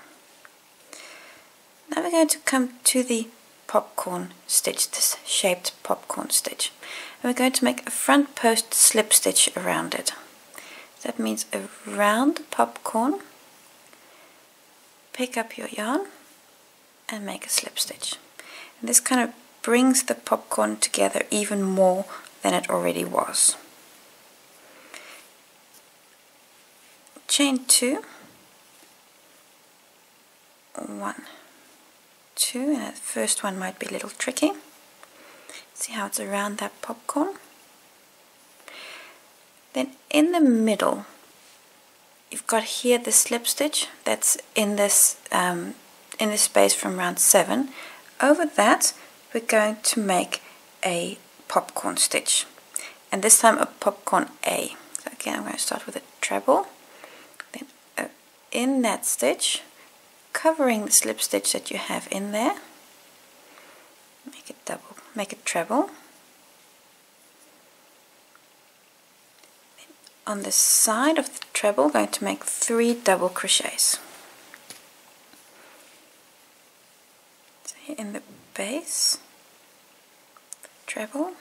Now we're going to come to the popcorn stitch, this shaped popcorn stitch, and we're going to make a front post slip stitch around it. That means around the popcorn, pick up your yarn and make a slip stitch. And this kind of brings the popcorn together even more than it already was. Chain 2, 1, 2, and the first one might be a little tricky. See how it's around that popcorn? Then in the middle you've got here the slip stitch that's in this space from round 7. Over that we're going to make a popcorn stitch, and this time a popcorn A. So again I'm going to start with a treble, then in that stitch, covering the slip stitch that you have in there, make it double, make it treble. Then on the side of the treble, going to make 3 double crochets. So here in the base, the treble,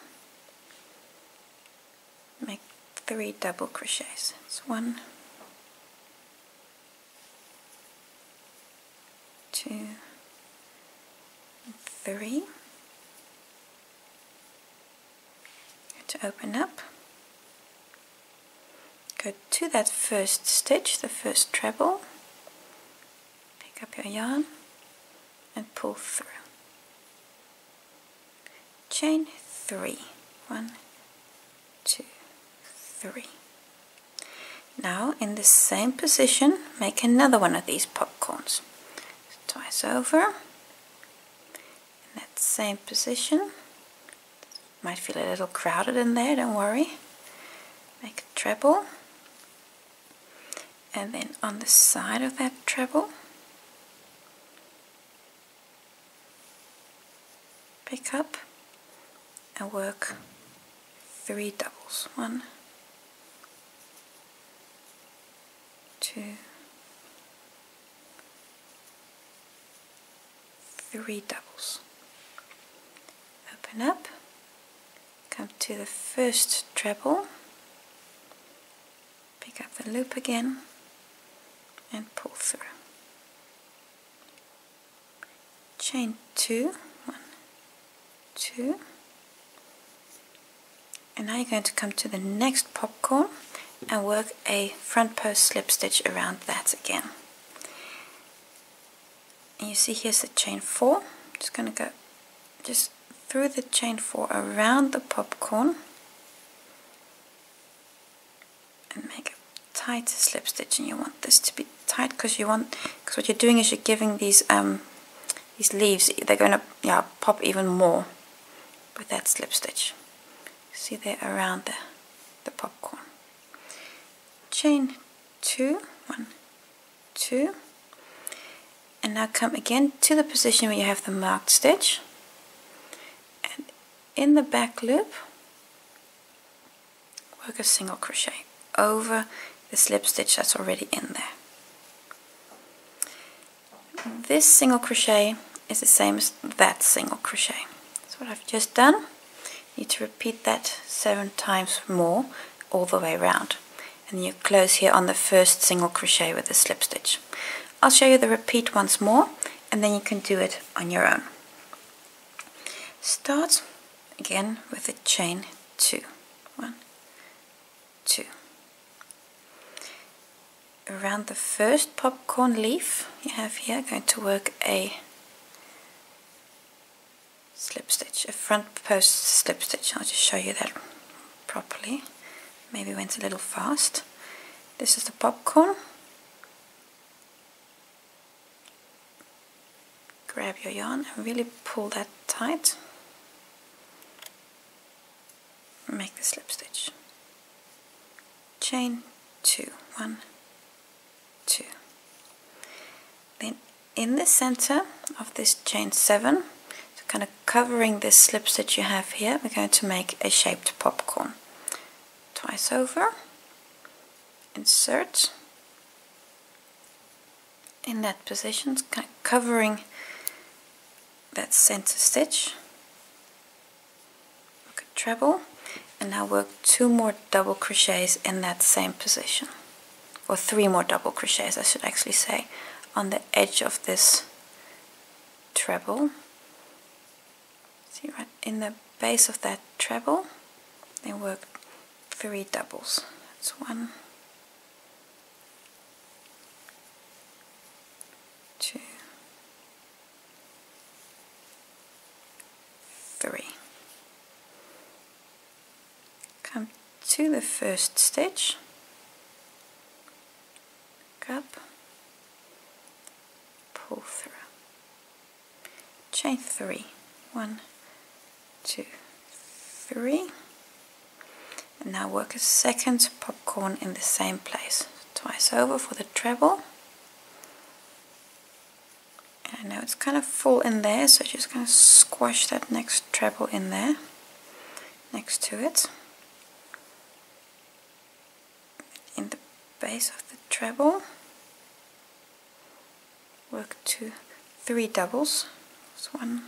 make 3 double crochets. It's 1, 2, 3, to open up. Go to that first stitch, the first treble, pick up your yarn and pull through. Chain 3. 1, 2, 3. Now in the same position, make another one of these popcorns. Twice over, in that same position. Might feel a little crowded in there, don't worry. Make a treble, and then on the side of that treble, pick up and work 3 doubles. 1, 2, 3 doubles. Open up, come to the first treble, pick up the loop again and pull through. Chain 2, 1, 2, and now you're going to come to the next popcorn and work a front post slip stitch around that again. And you see here's the chain 4. Just going to go just through the chain 4 around the popcorn and make a tight slip stitch. And you want this to be tight because what you're doing is you're giving these leaves, they're going to pop even more with that slip stitch. See there around the popcorn. Chain 2, 1, 2, and now come again to the position where you have the marked stitch, and in the back loop work a single crochet over the slip stitch that's already in there. This single crochet is the same as that single crochet. That's what I've just done. You need to repeat that 7 times more all the way around. And you close here on the first single crochet with a slip stitch. I'll show you the repeat once more and then you can do it on your own. Start again with a chain 2. 1, 2. Around the first popcorn leaf you have here, going to work a slip stitch, a front post slip stitch. I'll just show you that properly. Maybe went a little fast. This is the popcorn. Grab your yarn and really pull that tight. Make the slip stitch. Chain 2. 1, 2. Then in the center of this chain 7, so kind of covering this slip stitch you have here, we're going to make a shaped popcorn. Twice over, insert in that position, kind of covering that center stitch, work a treble, and now work 2 more double crochets in that same position, or 3 more double crochets I should actually say, on the edge of this treble. See, right in the base of that treble, then work 3 doubles. That's 1, 2, 3. Come to the first stitch, back up, pull through. Chain 3. 1, 2, 3. And now work a second popcorn in the same place. Twice over for the treble. And I know it's kind of full in there, so just going to squash that next treble in there, next to it. In the base of the treble, work 2, 3 doubles. That's 1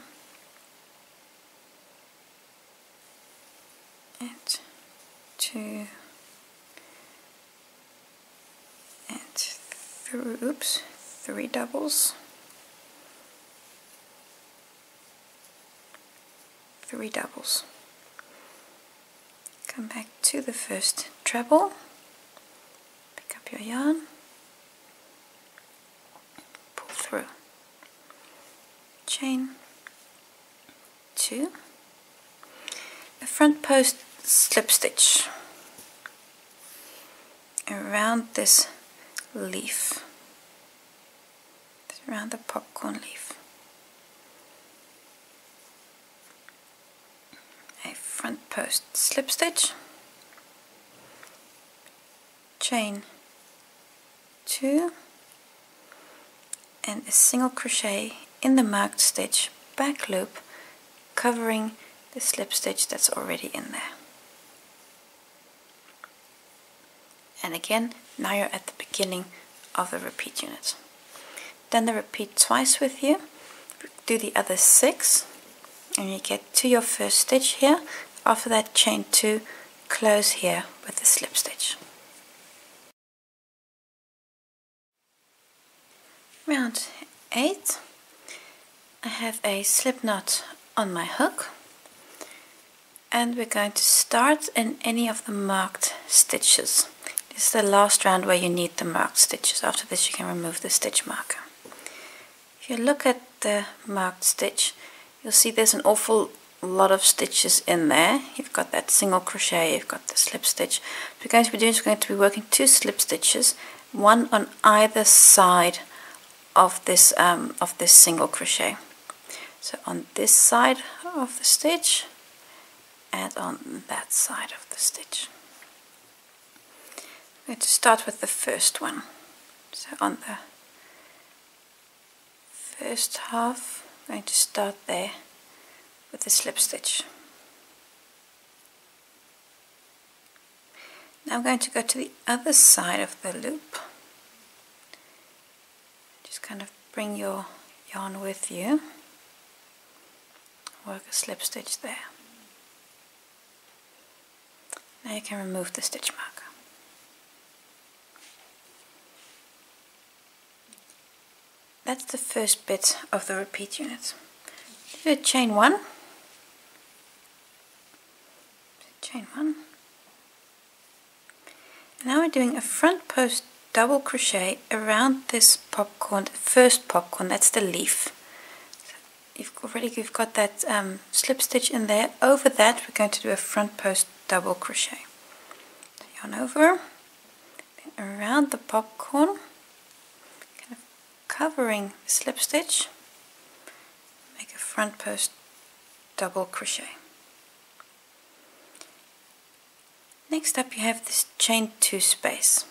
and 2 and 3 doubles, 3 doubles. come back to the first treble, pick up your yarn, pull through, chain 2, a front post slip stitch around this leaf, around the popcorn leaf, a front post slip stitch, chain 2, and a single crochet in the marked stitch back loop, covering the slip stitch that's already in there. And again, now you're at the beginning of the repeat unit. Then the repeat twice with you, do the other 6, and you get to your first stitch here. After that, chain 2, close here with the slip stitch. Round 8, I have a slip knot on my hook, and we're going to start in any of the marked stitches. This is the last round where you need the marked stitches. After this you can remove the stitch marker. If you look at the marked stitch, you'll see there's an awful lot of stitches in there. You've got that single crochet, you've got the slip stitch. What we're going to be doing is we're going to be working 2 slip stitches, one on either side of this single crochet. So on this side of the stitch and on that side of the stitch. I'm going to start with the first one. So on the first half, I'm going to start there with the slip stitch. Now I'm going to go to the other side of the loop. Just kind of bring your yarn with you. Work a slip stitch there. Now you can remove the stitch marker. That's the first bit of the repeat unit. Do a chain 1, chain 1. Now we're doing a front post double crochet around this popcorn, the first popcorn, that's the leaf. So you've got that slip stitch in there. Over that we're going to do a front post double crochet. So yarn over, then around the popcorn, covering the slip stitch, make a front post double crochet. Next up you have this chain 2 space.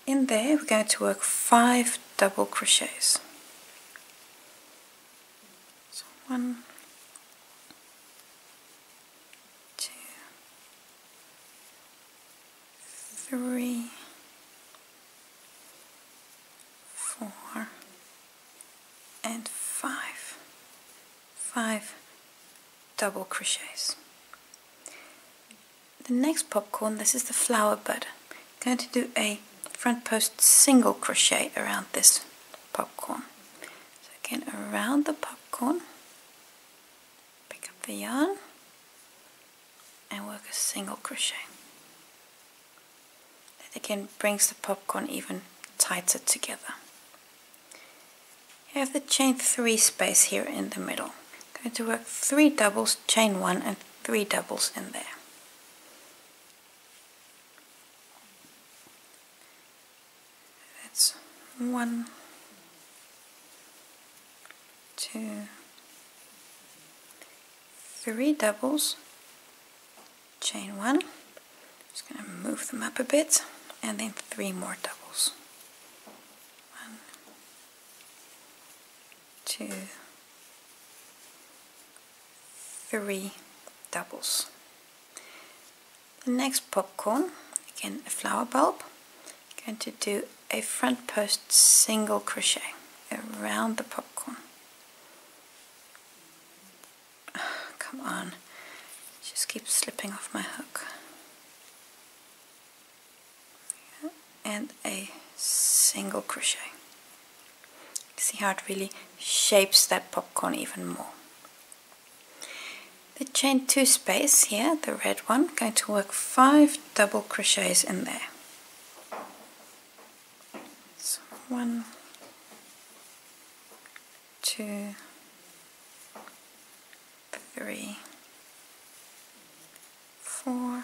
In there we're going to work 5 double crochets. So 1, 2, 3, 4, and 5 double crochets. The next popcorn, this is the flower bud. I'm going to do a front post single crochet around this popcorn. So again, around the popcorn, pick up the yarn and work a single crochet. That again brings the popcorn even tighter together. You have the chain 3 space here in the middle. I'm going to work 3 doubles, chain 1 and 3 doubles in there. That's 1, 2, 3 doubles, chain 1. Just going to move them up a bit, and then 3 more doubles. 1, 2, 3 doubles. The next popcorn, again a flower bulb, I'm going to do a front post single crochet around the popcorn. Oh, come on, it just keeps slipping off my hook. And a single crochet. See how it really shapes that popcorn even more. The chain 2 space here, the red one, going to work 5 double crochets in there. So 1, 2, 3, 4,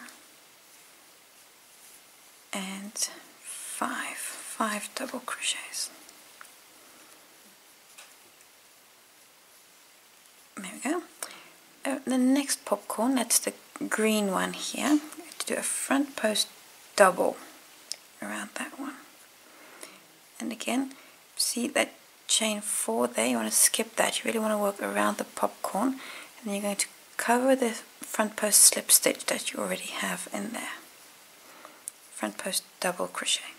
and 5 double crochets. There we go. The next popcorn, that's the green one here. I'm going to do a front post double around that one. And again, see that chain 4 there, you want to skip that. You really want to work around the popcorn, and then you're going to cover the front post slip stitch that you already have in there. Front post double crochet.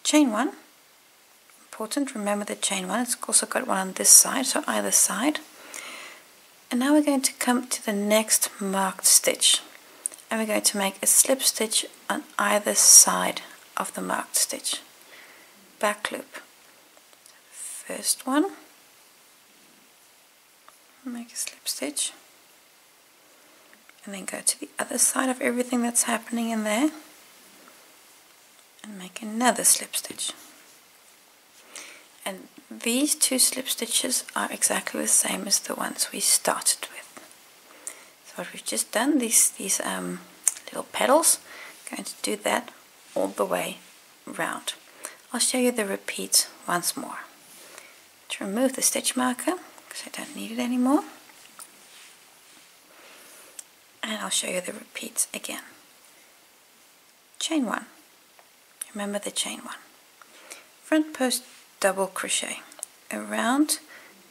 Chain 1, important, remember the chain 1, it's also got one on this side, so either side. And now we're going to come to the next marked stitch, and we're going to make a slip stitch on either side of the marked stitch. Back loop. First one, make a slip stitch, and then go to the other side of everything that's happening in there and make another slip stitch. And these 2 slip stitches are exactly the same as the ones we started with. So what we've just done, these little petals, going to do that all the way round. I'll show you the repeat once more. To remove the stitch marker, because I don't need it anymore. And I'll show you the repeats again. Chain 1. Remember the chain 1. Front post double crochet around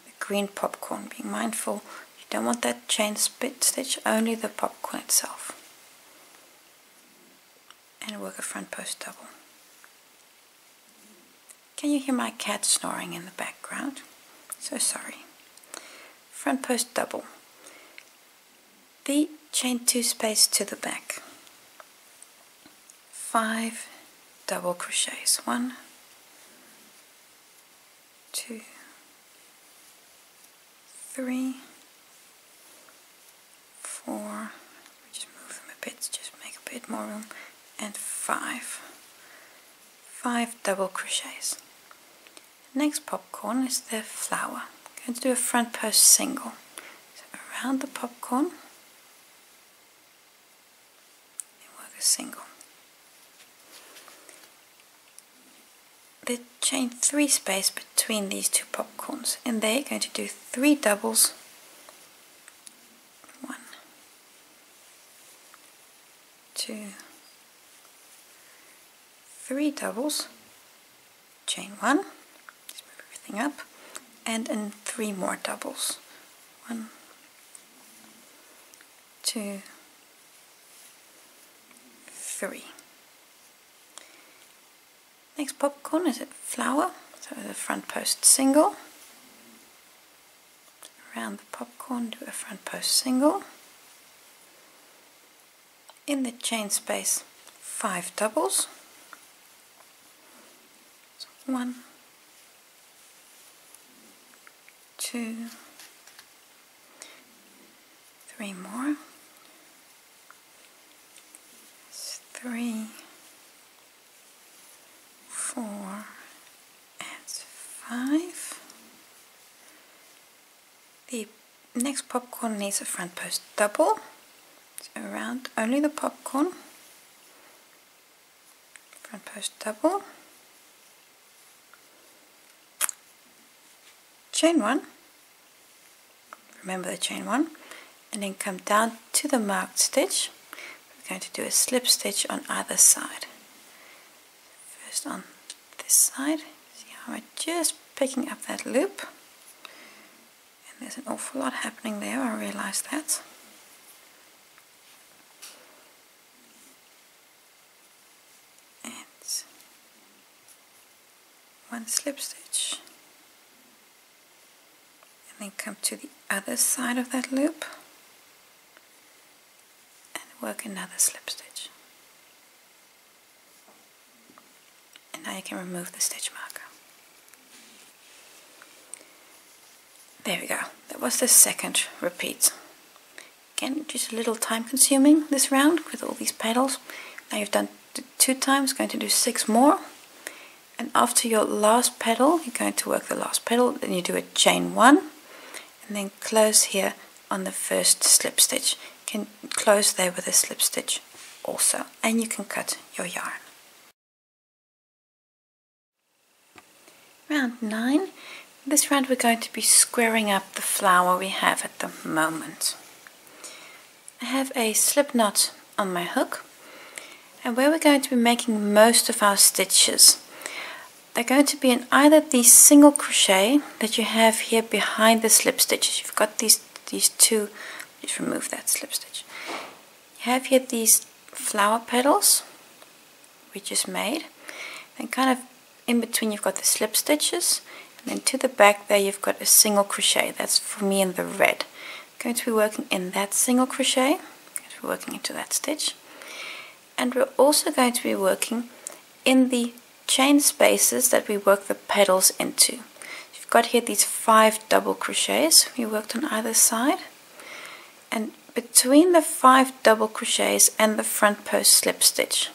the green popcorn, being mindful you don't want that chain split stitch, only the popcorn itself, and work a front post double. Can you hear my cat snoring in the background? So sorry. Front post double, the chain 2 space to the back, 5 double crochets, 1, 2, 3, 4, just move them a bit, just make a bit more room, and 5 double crochets. Next popcorn is the flower. I'm going to do a front post single. So around the popcorn, and work a single. The chain 3 space between these 2 popcorns, and there you're going to do 3 doubles, 1, 2, 3 doubles, chain 1, just move everything up, and 3 more doubles, 1, 2, 3. Next popcorn is a flower, so the front post single, around the popcorn do a front post single, in the chain space 5 doubles, so 1, 2, 3 more, 3, 4, and 5. The next popcorn needs a front post double, so around only the popcorn, front post double, chain 1, remember the chain 1, and then come down to the marked stitch. We're going to do a slip stitch on either side. First on this side, see how I'm just picking up that loop, and there's an awful lot happening there, I realize that. And 1 slip stitch, and then come to the other side of that loop and work another slip stitch. And now you can remove the stitch marker. There we go. That was the second repeat. again, just a little time consuming this round with all these petals. Now you've done 2 times, going to do 6 more. And after your last petal, you're going to work the last petal, then you do a chain 1, and then close here on the first slip stitch. You can close there with a slip stitch also, and you can cut your yarn. Round 9. This round we're going to be squaring up the flower we have at the moment. I have a slip knot on my hook, and where we're going to be making most of our stitches, they're going to be in either the single crochet that you have here behind the slip stitches. You've got these two, just remove that slip stitch. You have here these flower petals we just made, then kind of in between you've got the slip stitches, and then to the back there you've got a single crochet. That's for me in the red. I'm going to be working in that single crochet, going to be working into that stitch, and we're also going to be working in the chain spaces that we work the petals into. You've got here these 5 double crochets we worked on either side, and between the 5 double crochets and the front post slip stitch,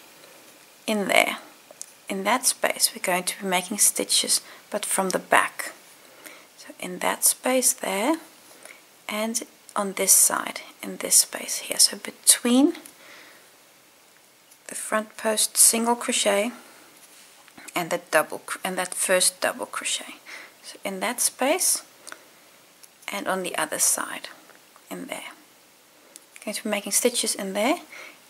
in there, in that space, we're going to be making stitches, but from the back. So in that space there, and on this side, in this space here. So between the front post single crochet and that first double crochet. So in that space, and on the other side, in there. Going to be making stitches in there,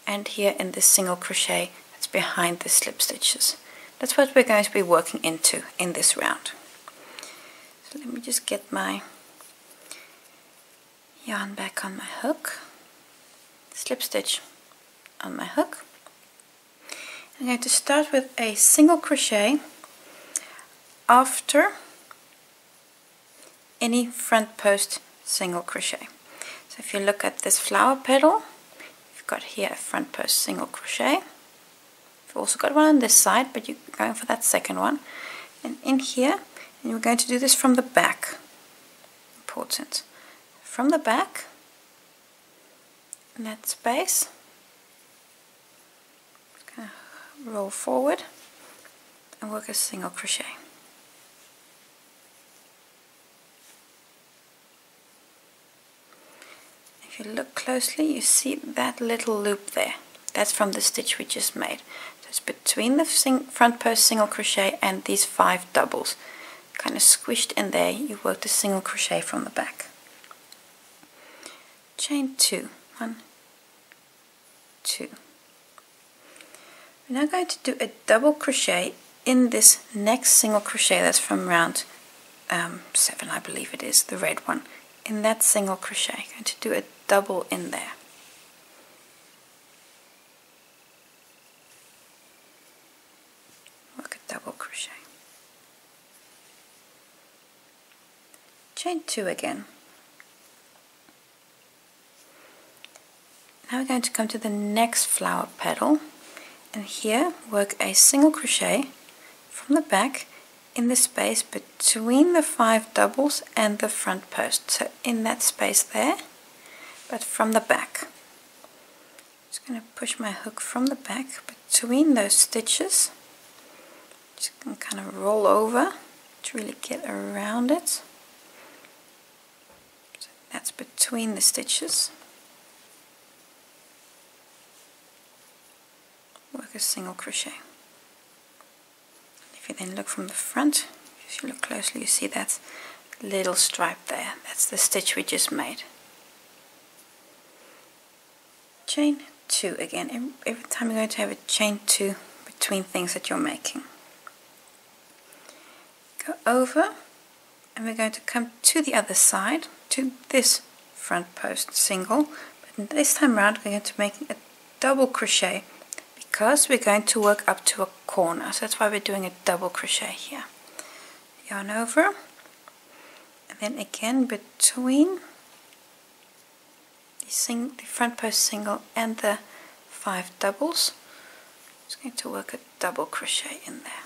and here in this single crochet that's behind the slip stitches. That's what we're going to be working into in this round. So let me just get my yarn back on my hook, slip stitch on my hook. I'm going to start with a single crochet after any front post single crochet. So if you look at this flower petal, you've got here a front post single crochet. You've also got one on this side, but you're going for that second one. And in here, and we're going to do this from the back. Important. From the back, in that space, just going to roll forward and work a single crochet. If you look closely, you see that little loop there. That's from the stitch we just made. So it's between the front post single crochet and these 5 doubles. Kind of squished in there, you worked a single crochet from the back. Chain 2. 1, 2. We're now going to do a double crochet in this next single crochet that's from round 7, I believe it is, the red one. In that single crochet, going to do a double in there. Work a double crochet. Chain 2 again. Now we're going to come to the next flower petal, and here work a single crochet from the back in the space between the 5 doubles and the front post. So in that space there, but from the back. Just going to push my hook from the back between those stitches. Just going to kind of roll over to really get around it. So that's between the stitches. Work a single crochet. If you then look from the front, if you look closely, you see that little stripe there. That's the stitch we just made. Chain 2 again. Every time you're going to have a chain 2 between things that you're making. Go over, and we're going to come to the other side, to this front post single, but this time around we're going to make a double crochet because we're going to work up to a corner. So that's why we're doing a double crochet here. Yarn over, and then again between the front post single and the 5 doubles, just going to work a double crochet in there.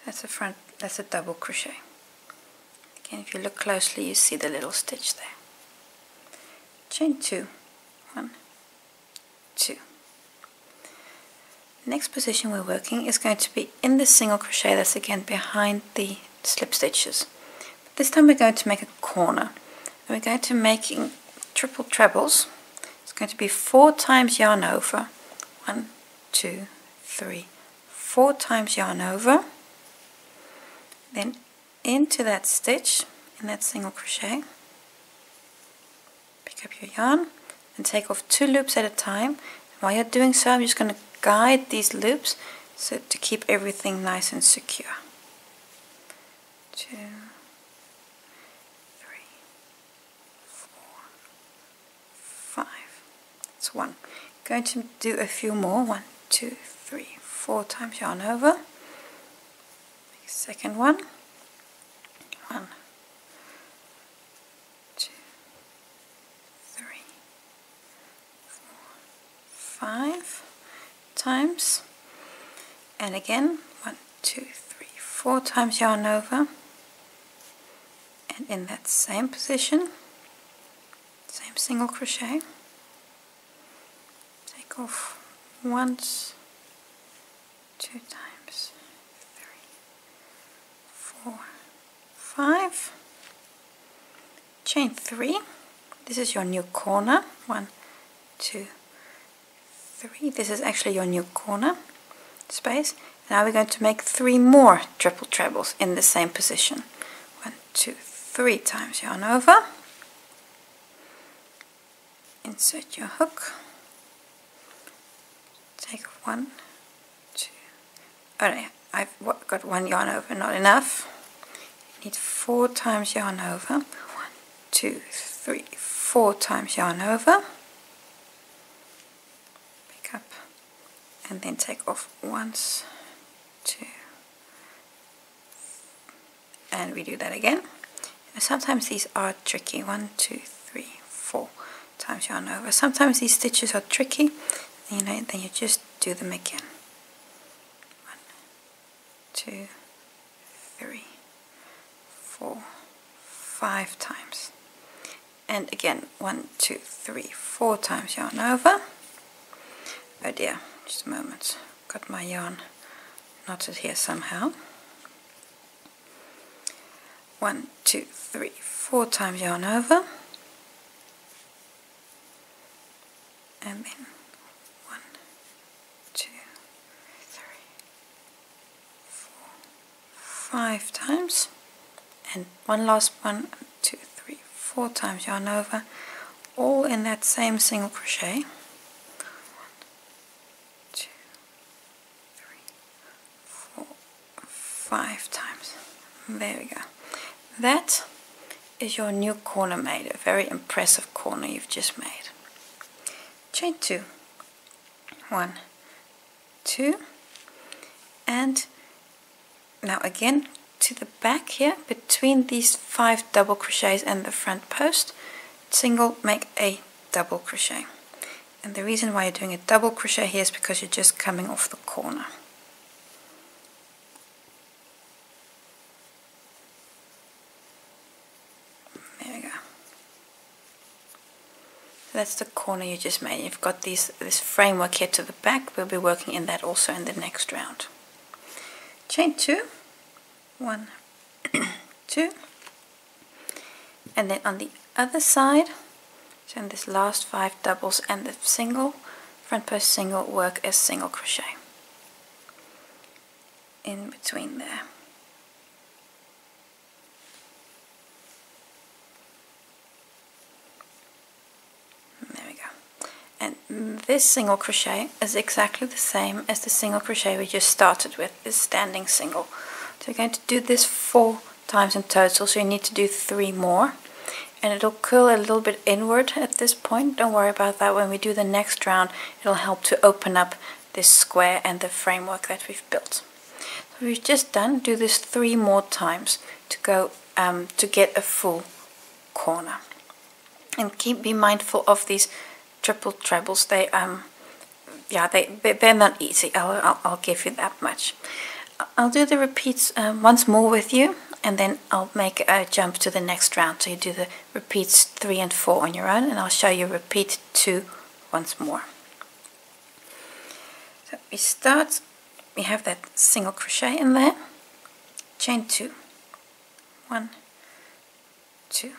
That's a double crochet. Again, if you look closely, you see the little stitch there. Chain 2, 1, 2. Next position we're working is going to be in the single crochet that's again behind the slip stitches. But this time we're going to make a corner. And we're going to make triple trebles. It's going to be 4 times yarn over. 1, 2, 3, 4 times yarn over. Then into that stitch in that single crochet. Pick up your yarn and take off 2 loops at a time. While you're doing so, I'm just going to guide these loops so to keep everything nice and secure. 2, 3, 4, 5. That's 1. Going to do a few more. 1, 2, 3, 4 times yarn over. Second one. 1, 2, 3, 4, 5 times, and again 1, 2, 3, 4 times yarn over, and in that same position, same single crochet, take off once, 2 times, 3, 4, 5, chain 3. This is your new corner. 1, 2, 3. This is actually your new corner space. Now we're going to make 3 more triple trebles in the same position. 1, 2, 3 times yarn over. Insert your hook. Take off 1, 2. Oh no, I've got 1 yarn over, not enough. You need 4 times yarn over. 1, 2, 3, 4 times yarn over. Up and then take off once, 2, and we do that again. And sometimes these are tricky. 1, 2, 3, 4 times yarn over. Sometimes these stitches are tricky, and then you just do them again. 1, 2, 3, 4, 5 times, and again 1, 2, 3, 4 times yarn over. Oh dear, just a moment. Got my yarn knotted here somehow. 1, 2, 3, 4 times yarn over. And then 1, 2, 3, 4, 5 times. And one last 1, 2, 3, 4 times yarn over. All in that same single crochet. 5 times. There we go. That is your new corner made. A very impressive corner you've just made. Chain 2. 1, 2, and now again to the back here, between these 5 double crochets and the front post, single, make a double crochet. And the reason why you're doing a double crochet here is because you're just coming off the corner. That's the corner you just made. You've got this framework here to the back. We'll be working in that also in the next round. Chain 2, 1, 2, and then on the other side, so in this last 5 doubles and the single, front post single, work as single crochet in between there. This single crochet is exactly the same as the single crochet we just started with, this standing single. So we're going to do this 4 times in total, so you need to do 3 more. And it'll curl a little bit inward at this point. Don't worry about that. When we do the next round, it'll help to open up this square and the framework that we've built. So we've just done, do this 3 more times to go to get a full corner. And be mindful of these triple trebles. They're not easy. I'll give you that much. I'll do the repeats once more with you, and then I'll make a jump to the next round. So you do the repeats 3 and 4 on your own, and I'll show you repeat 2 once more. So we start, we have that single crochet in there, chain 2, 1, 2,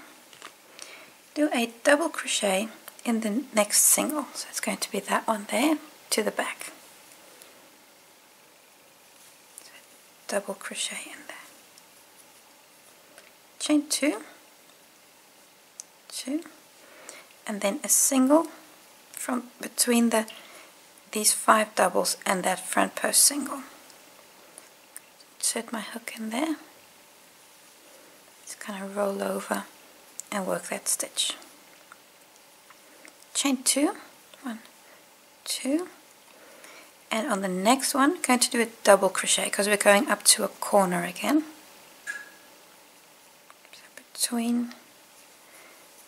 do a double crochet in the next single, so it's going to be that one there to the back, so double crochet in there, chain 2, 2, and then a single from between these 5 doubles and that front post single. Insert my hook in there, just kind of roll over and work that stitch. Chain 2, 1, 2, and on the next one going to do a double crochet because we're going up to a corner again. So between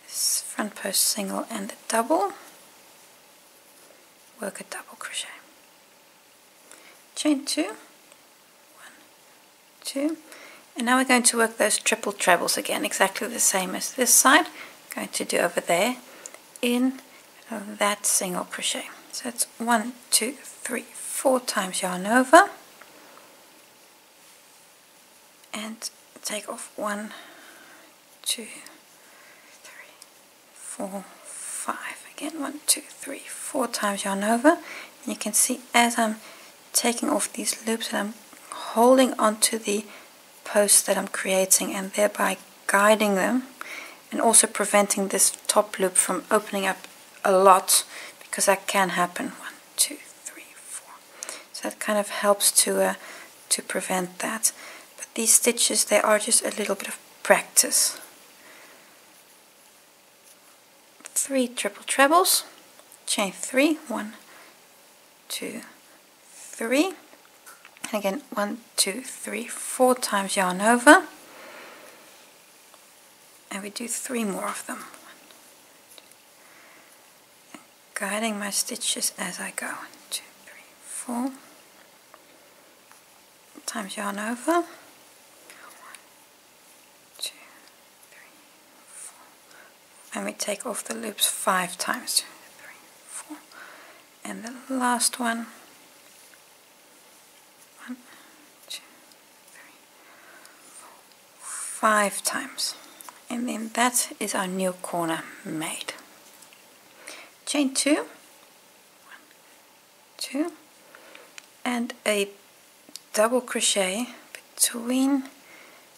this front post single and the double, work a double crochet. Chain 2, 1, 2, and now we're going to work those triple trebles again, exactly the same as this side. Going to do over there in that single crochet. So it's 1, 2, 3, 4 times yarn over, and take off 1, 2, 3, 4, 5. Again, 1, 2, 3, 4 times yarn over, and you can see as I'm taking off these loops and I'm holding onto the posts that I'm creating and thereby guiding them, and also preventing this top loop from opening up a lot, because that can happen. 1, 2, 3, 4. So that kind of helps to prevent that. But these stitches, they are just a little bit of practice. 3 triple trebles, chain 3, 1, 2, 3, and again 1, 2, 3, 4 times yarn over, and we do 3 more of them. Guiding my stitches as I go. 1, 2, 3, 4 times yarn over. 1, 2, 3, 4, and we take off the loops 5 times. 2, 3, 4, and the last one. 1, 2, 3, 4, 5 times, and then that is our new corner made. Chain 2, 1, 2, and a double crochet between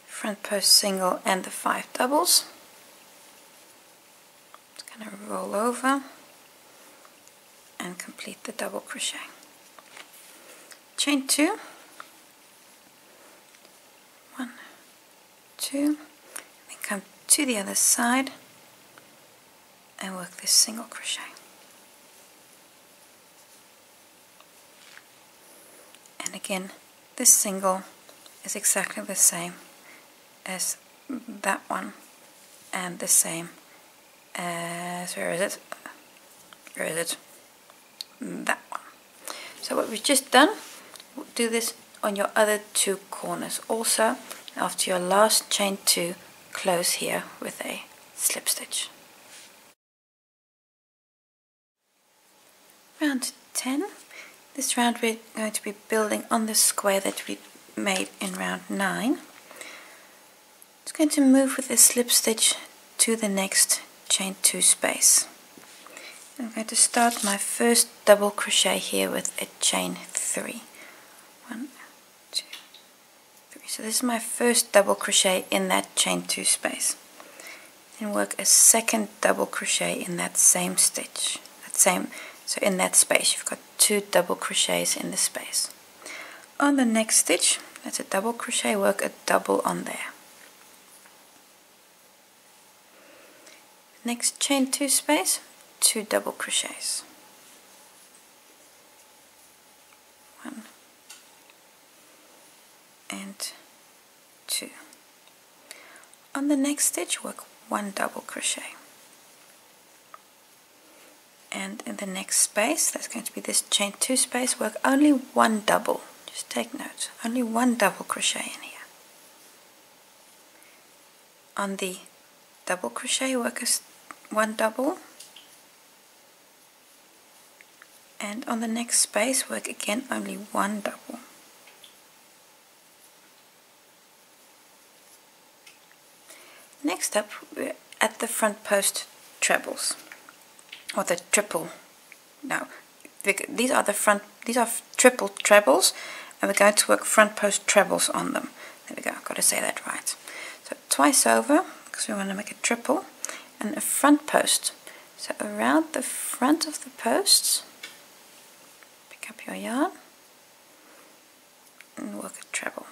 front post single and the 5 doubles. Just kind of roll over and complete the double crochet. Chain 2, 1, 2, and then come to the other side and work this single crochet. And again, this single is exactly the same as that one, and the same as, where is it? That one. So what we've just done, do this on your other 2 corners also. After your last chain 2, close here with a slip stitch. Round 10. This round we're going to be building on the square that we made in round 9. Just going to move with a slip stitch to the next chain 2 space. I'm going to start my first double crochet here with a chain 3. 1, 2, 3. So this is my first double crochet in that chain 2 space. Then work a second double crochet in that same stitch. So in that space you've got 2 double crochets in the space. On the next stitch, that's a double crochet, work a double on there. Next chain 2 space, 2 double crochets. 1 and 2. On the next stitch, work 1 double crochet. And in the next space, that's going to be this chain 2 space, work only 1 double. Just take note, only 1 double crochet in here. on the double crochet, work one double, and on the next space work again only one double. Next up, we're at the front post trebles, or the triple. No, these are triple trebles, and we're going to work front post trebles on them. There we go, I've got to say that right. So twice over, because we want to make a triple, and a front post. So around the front of the posts, pick up your yarn and work a treble.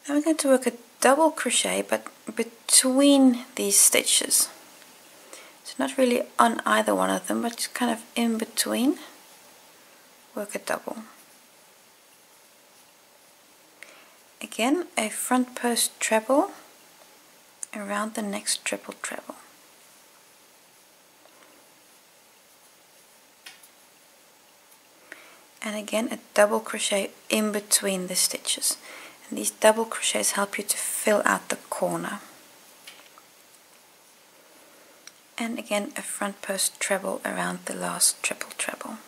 Now we're going to work a double crochet, but between these stitches. So not really on either one of them, but just kind of in between. Work a double. Again, a front post treble around the next triple treble. And again, a double crochet in between the stitches. And these double crochets help you to fill out the corner. And again, a front post treble around the last triple treble.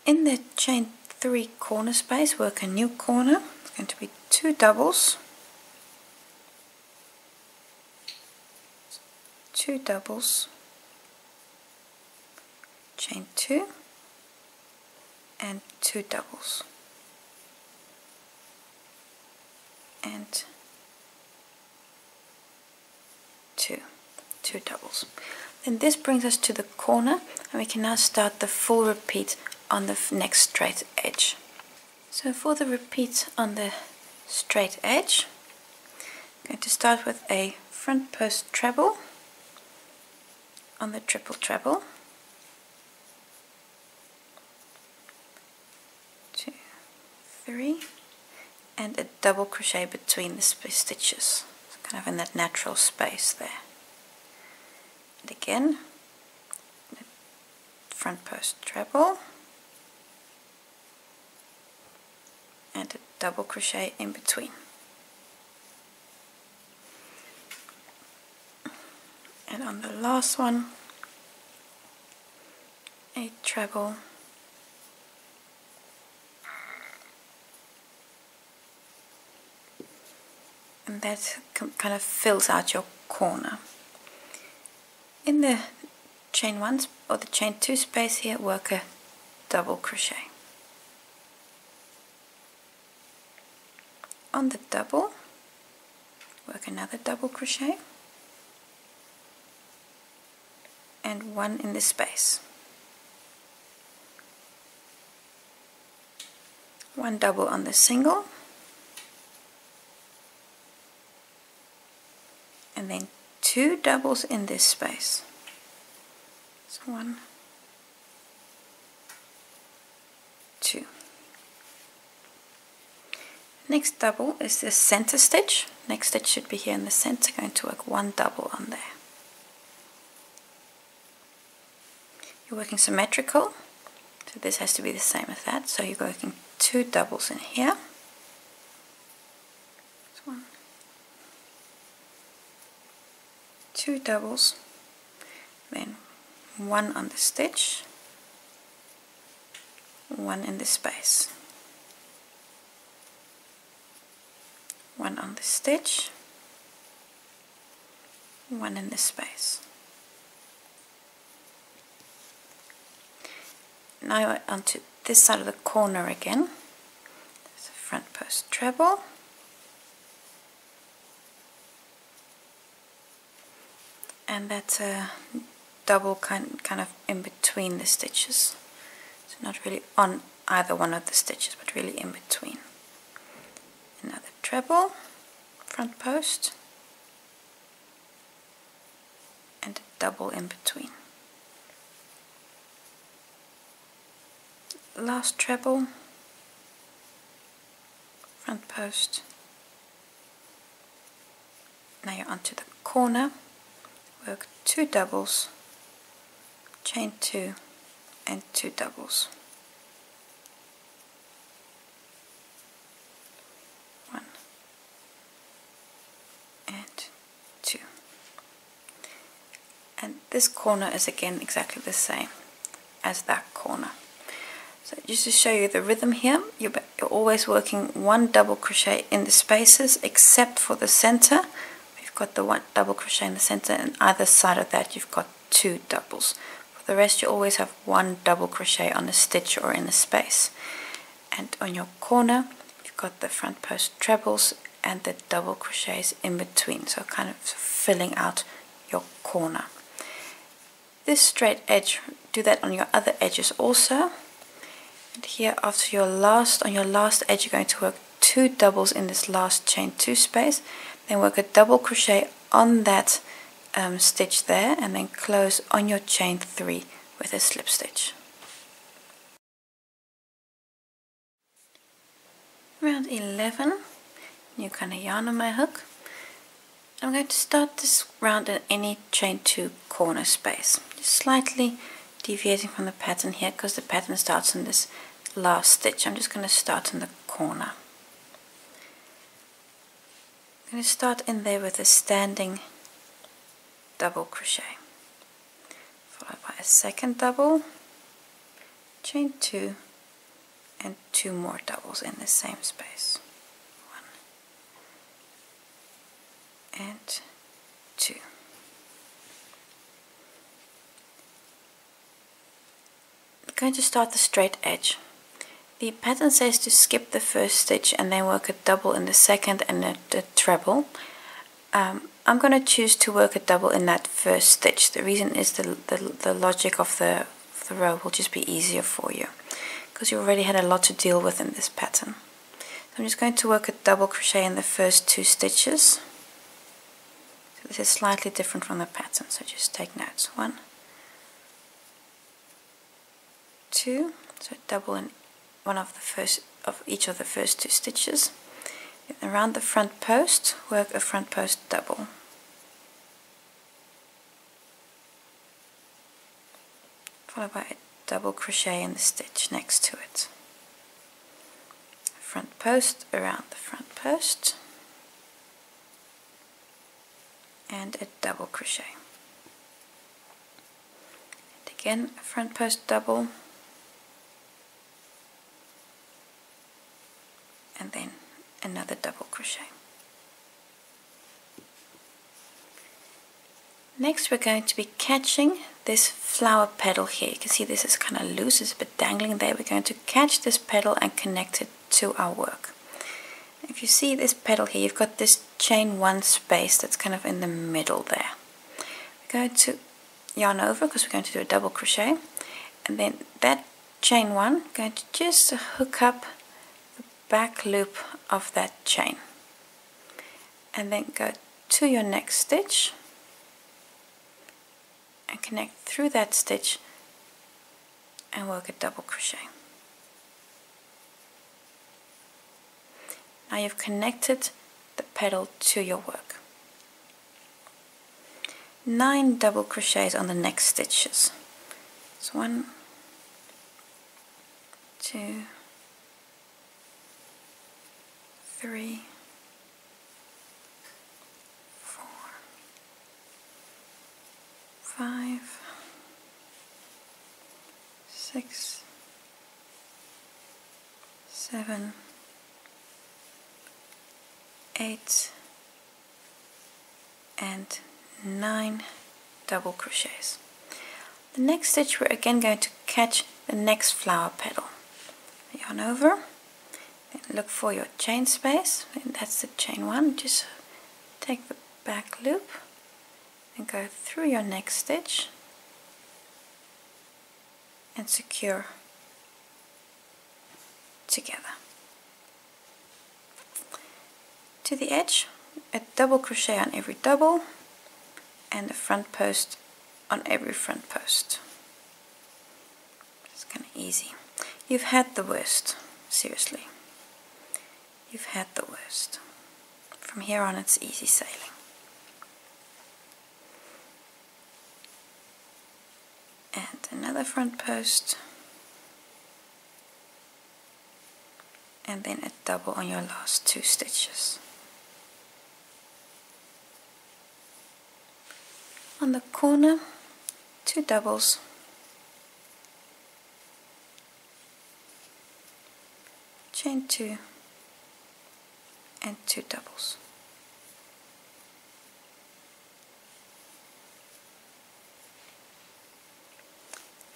In the chain 3 corner space, work a new corner. It's going to be 2 doubles, 2 doubles, chain 2, and 2 doubles, and 2 doubles. Then this brings us to the corner, and we can now start the full repeat on the next straight edge. So for the repeat on the straight edge, I'm going to start with a front post treble on the triple treble, 2, 3, and a double crochet between the stitches, kind of in that natural space there. And again, front post treble, and a double crochet in between. And on the last one, a treble, and that kind of fills out your corner. In the chain 1 or the chain 2 space here, work a double crochet. On the double, work another double crochet and 1 in the space. 1 double on the single, and then 2 doubles in this space. So 1, 2. Next double is the center stitch. Next stitch should be here in the center. Going to work 1 double on there. You're working symmetrical, so this has to be the same as that. So you're working 2 doubles in here. That's 1, 2 doubles, then 1 on the stitch, 1 in the space. 1 on the stitch, 1 in the space. Now we're onto this side of the corner again. There's a front post treble, and that's a double kind of in between the stitches. So not really on either one of the stitches, but really in between. Another treble, front post, and a double in between. Last treble, front post. Now you're onto the corner, work 2 doubles, chain 2, and 2 doubles. 1 and 2. And this corner is again exactly the same as that corner. So just to show you the rhythm here, you're always working 1 double crochet in the spaces except for the center. You've got the 1 double crochet in the center, and either side of that you've got 2 doubles. For the rest you always have 1 double crochet on a stitch or in a space. And on your corner you've got the front post trebles and the double crochets in between, so kind of filling out your corner. This straight edge, do that on your other edges also. And here after on your last edge you're going to work 2 doubles in this last chain 2 space, then work a double crochet on that stitch there, and then close on your chain 3 with a slip stitch. Round 11, new kind of yarn on my hook. I'm going to start this round in any chain 2 corner space, just slightly deviating from the pattern here because the pattern starts in this last stitch. I'm just going to start in the corner. I'm going to start in there with a standing double crochet, followed by a second double, chain 2, and 2 more doubles in the same space. 1 and 2. I'm going to start the straight edge. The pattern says to skip the first stitch and then work a double in the second and a treble. I'm going to choose to work a double in that first stitch. The reason is the logic of the row will just be easier for you because you already had a lot to deal with in this pattern. So I'm just going to work a double crochet in the first 2 stitches. So this is slightly different from the pattern, so just take notes. 1, 2, so double in one of each of the first 2 stitches. And around the front post, work a front post double. Followed by a double crochet in the stitch next to it. Front post around the front post, and a double crochet. And again a front post double, and then another double crochet. Next we're going to be catching this flower petal here. You can see this is kind of loose, it's a bit dangling there. We're going to catch this petal and connect it to our work. If you see this petal here, you've got this chain 1 space that's kind of in the middle there. We're going to yarn over because we're going to do a double crochet, and then that chain 1, going to just hook up the back loop of that chain, and then go to your next stitch and connect through that stitch and work a double crochet. Now you've connected the petal to your work. 9 double crochets on the next stitches. So 1, 2, 3, 4, 5, 6, 7, 8, and 9 double crochets. The next stitch we're again going to catch the next flower petal. Yarn over, then look for your chain space, and that's the chain 1. Just take the back loop and go through your next stitch and secure together. To the edge, a double crochet on every double and a front post on every front post. It's kind of easy. You've had the worst, seriously. You've had the worst. From here on it's easy sailing. And another front post, and then a double on your last 2 stitches. On the corner, 2 doubles, chain 2 and 2 doubles.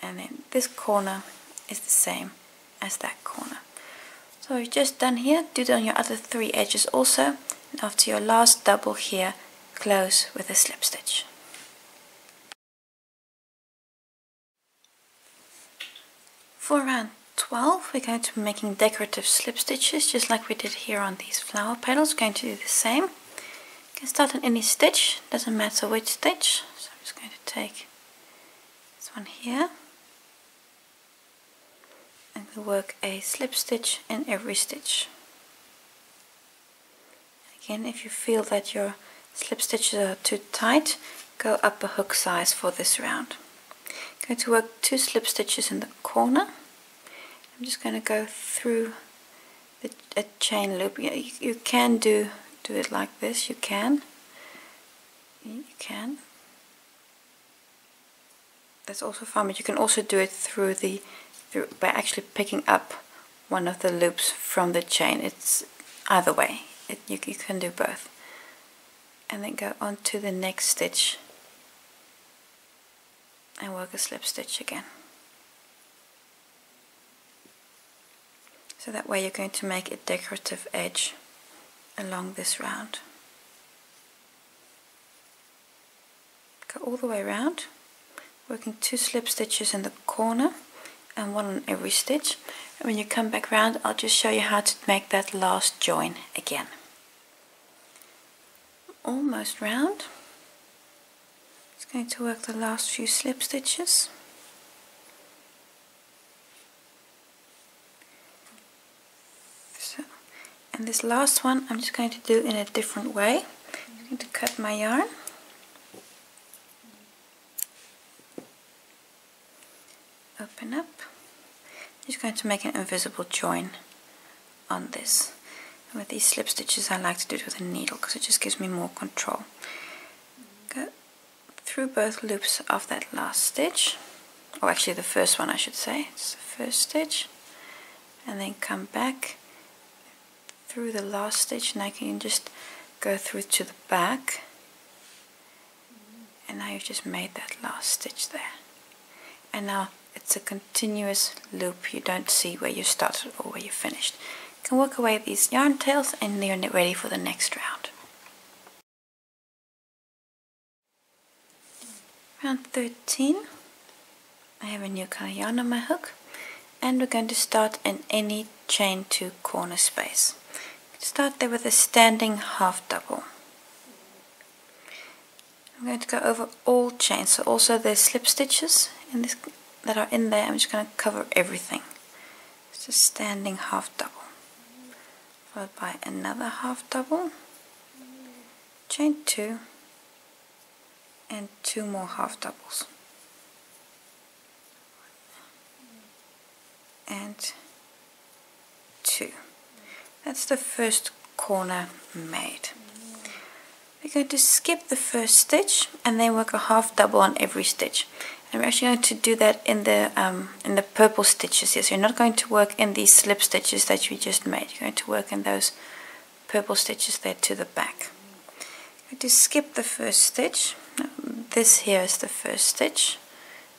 And then this corner is the same as that corner. So you're just done here. Do it on your other 3 edges also, and after your last double here, close with a slip stitch. For round 12, we're going to be making decorative slip stitches just like we did here on these flower petals. We're going to do the same. You can start on any stitch, doesn't matter which stitch. So I'm just going to take this one here and we'll work a slip stitch in every stitch. Again, if you feel that your slip stitches are too tight, go up a hook size for this round. I'm going to work 2 slip stitches in the corner. I'm just going to go through a chain loop. You can do it like this. You can. That's also fine, but you can also do it by actually picking up one of the loops from the chain. It's either way. You can do both. And then go on to the next stitch and work a slip stitch again. So that way you're going to make a decorative edge along this round. Go all the way around, working 2 slip stitches in the corner and 1 on every stitch. And when you come back round, I'll just show you how to make that last join again. Almost round. Just going to work the last few slip stitches. And this last one I'm just going to do in a different way. I'm going to cut my yarn. Open up. I'm just going to make an invisible join on this. And with these slip stitches I like to do it with a needle because it just gives me more control. Go through both loops of that last stitch. Or actually the first one I should say. It's the first stitch. And then come back through the last stitch, and I can just go through to the back, and now you've just made that last stitch there. And now it's a continuous loop. You don't see where you started or where you finished. You can work away these yarn tails and you're ready for the next round. Round 13, I have a new color yarn on my hook, and we're going to start in any chain 2 corner space. Start there with a standing half double. I'm going to go over all chains, so also the slip stitches in this that are in there. I'm just going to cover everything. It's a standing half double, followed by another half double, chain 2, and 2 more half doubles, and 2. That's the first corner made. We're going to skip the first stitch and then work a half double on every stitch. And we're actually going to do that in the purple stitches here. So you're not going to work in these slip stitches that you just made. You're going to work in those purple stitches there to the back. We're going to skip the first stitch. This here is the first stitch.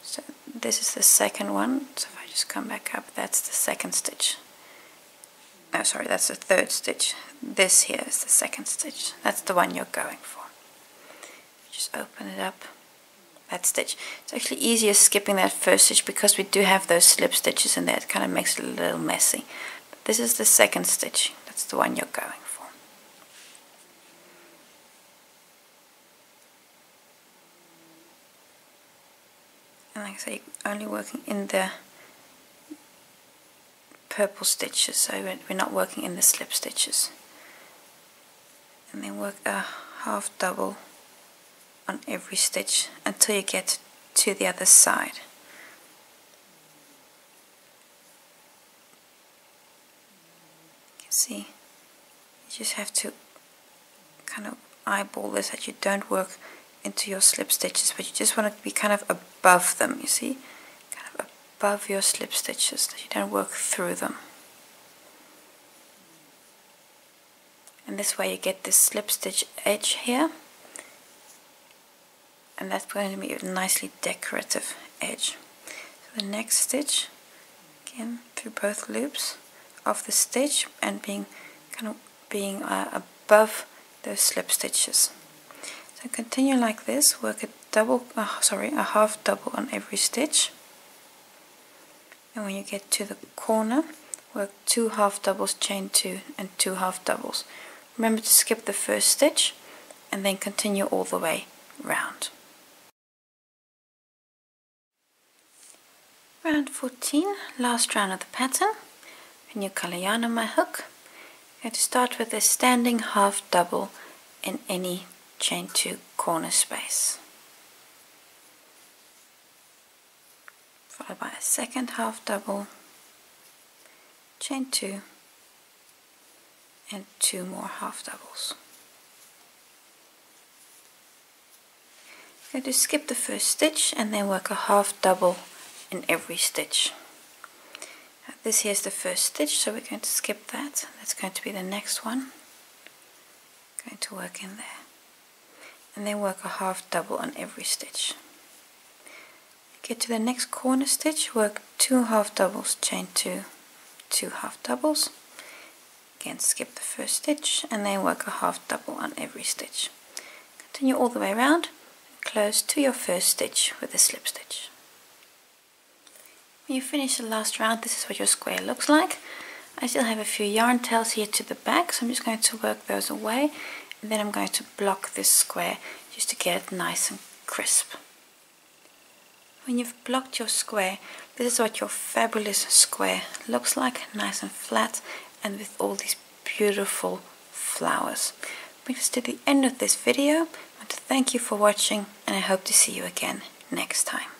So this is the second one. So if I just come back up, that's the second stitch. No, sorry, that's the third stitch. This here is the second stitch. That's the one you're going for. Just open it up. That stitch. It's actually easier skipping that first stitch because we do have those slip stitches in there. It kind of makes it a little messy. But this is the second stitch. That's the one you're going for. And like I say, only working in the purple stitches, so we're not working in the slip stitches. And then work a half double on every stitch until you get to the other side See, you just have to kind of eyeball this, that you don't work into your slip stitches, but you just want to be kind of above them, you see, kind of above your slip stitches, that you don't work through them. And this way you get this slip stitch edge here, and that's going to be a nicely decorative edge. So the next stitch, again through both loops of the stitch and being above those slip stitches. So continue like this, work a half double on every stitch, and when you get to the corner, work 2 half doubles, chain 2 and 2 half doubles. Remember to skip the first stitch and then continue all the way round. Round 14, last round of the pattern. A new color yarn on my hook. I'm going to start with a standing half double in any chain 2 corner space, followed by a second half double, chain 2 and 2 more half doubles. I'm going to skip the first stitch and then work a half double in every stitch. Now this here is the first stitch, so we're going to skip that. That's going to be the next one. Going to work in there, and then work a half double on every stitch. Get to the next corner stitch, work 2 half doubles, chain 2, 2 half doubles. Again, skip the first stitch and then work a half double on every stitch. Continue all the way around and close to your first stitch with a slip stitch. When you finish the last round, this is what your square looks like. I still have a few yarn tails here to the back, so I'm just going to work those away, and then I'm going to block this square just to get it nice and crisp. When you've blocked your square, this is what your fabulous square looks like, nice and flat and with all these beautiful flowers. Brings us to the end of this video. I want to thank you for watching, and I hope to see you again next time.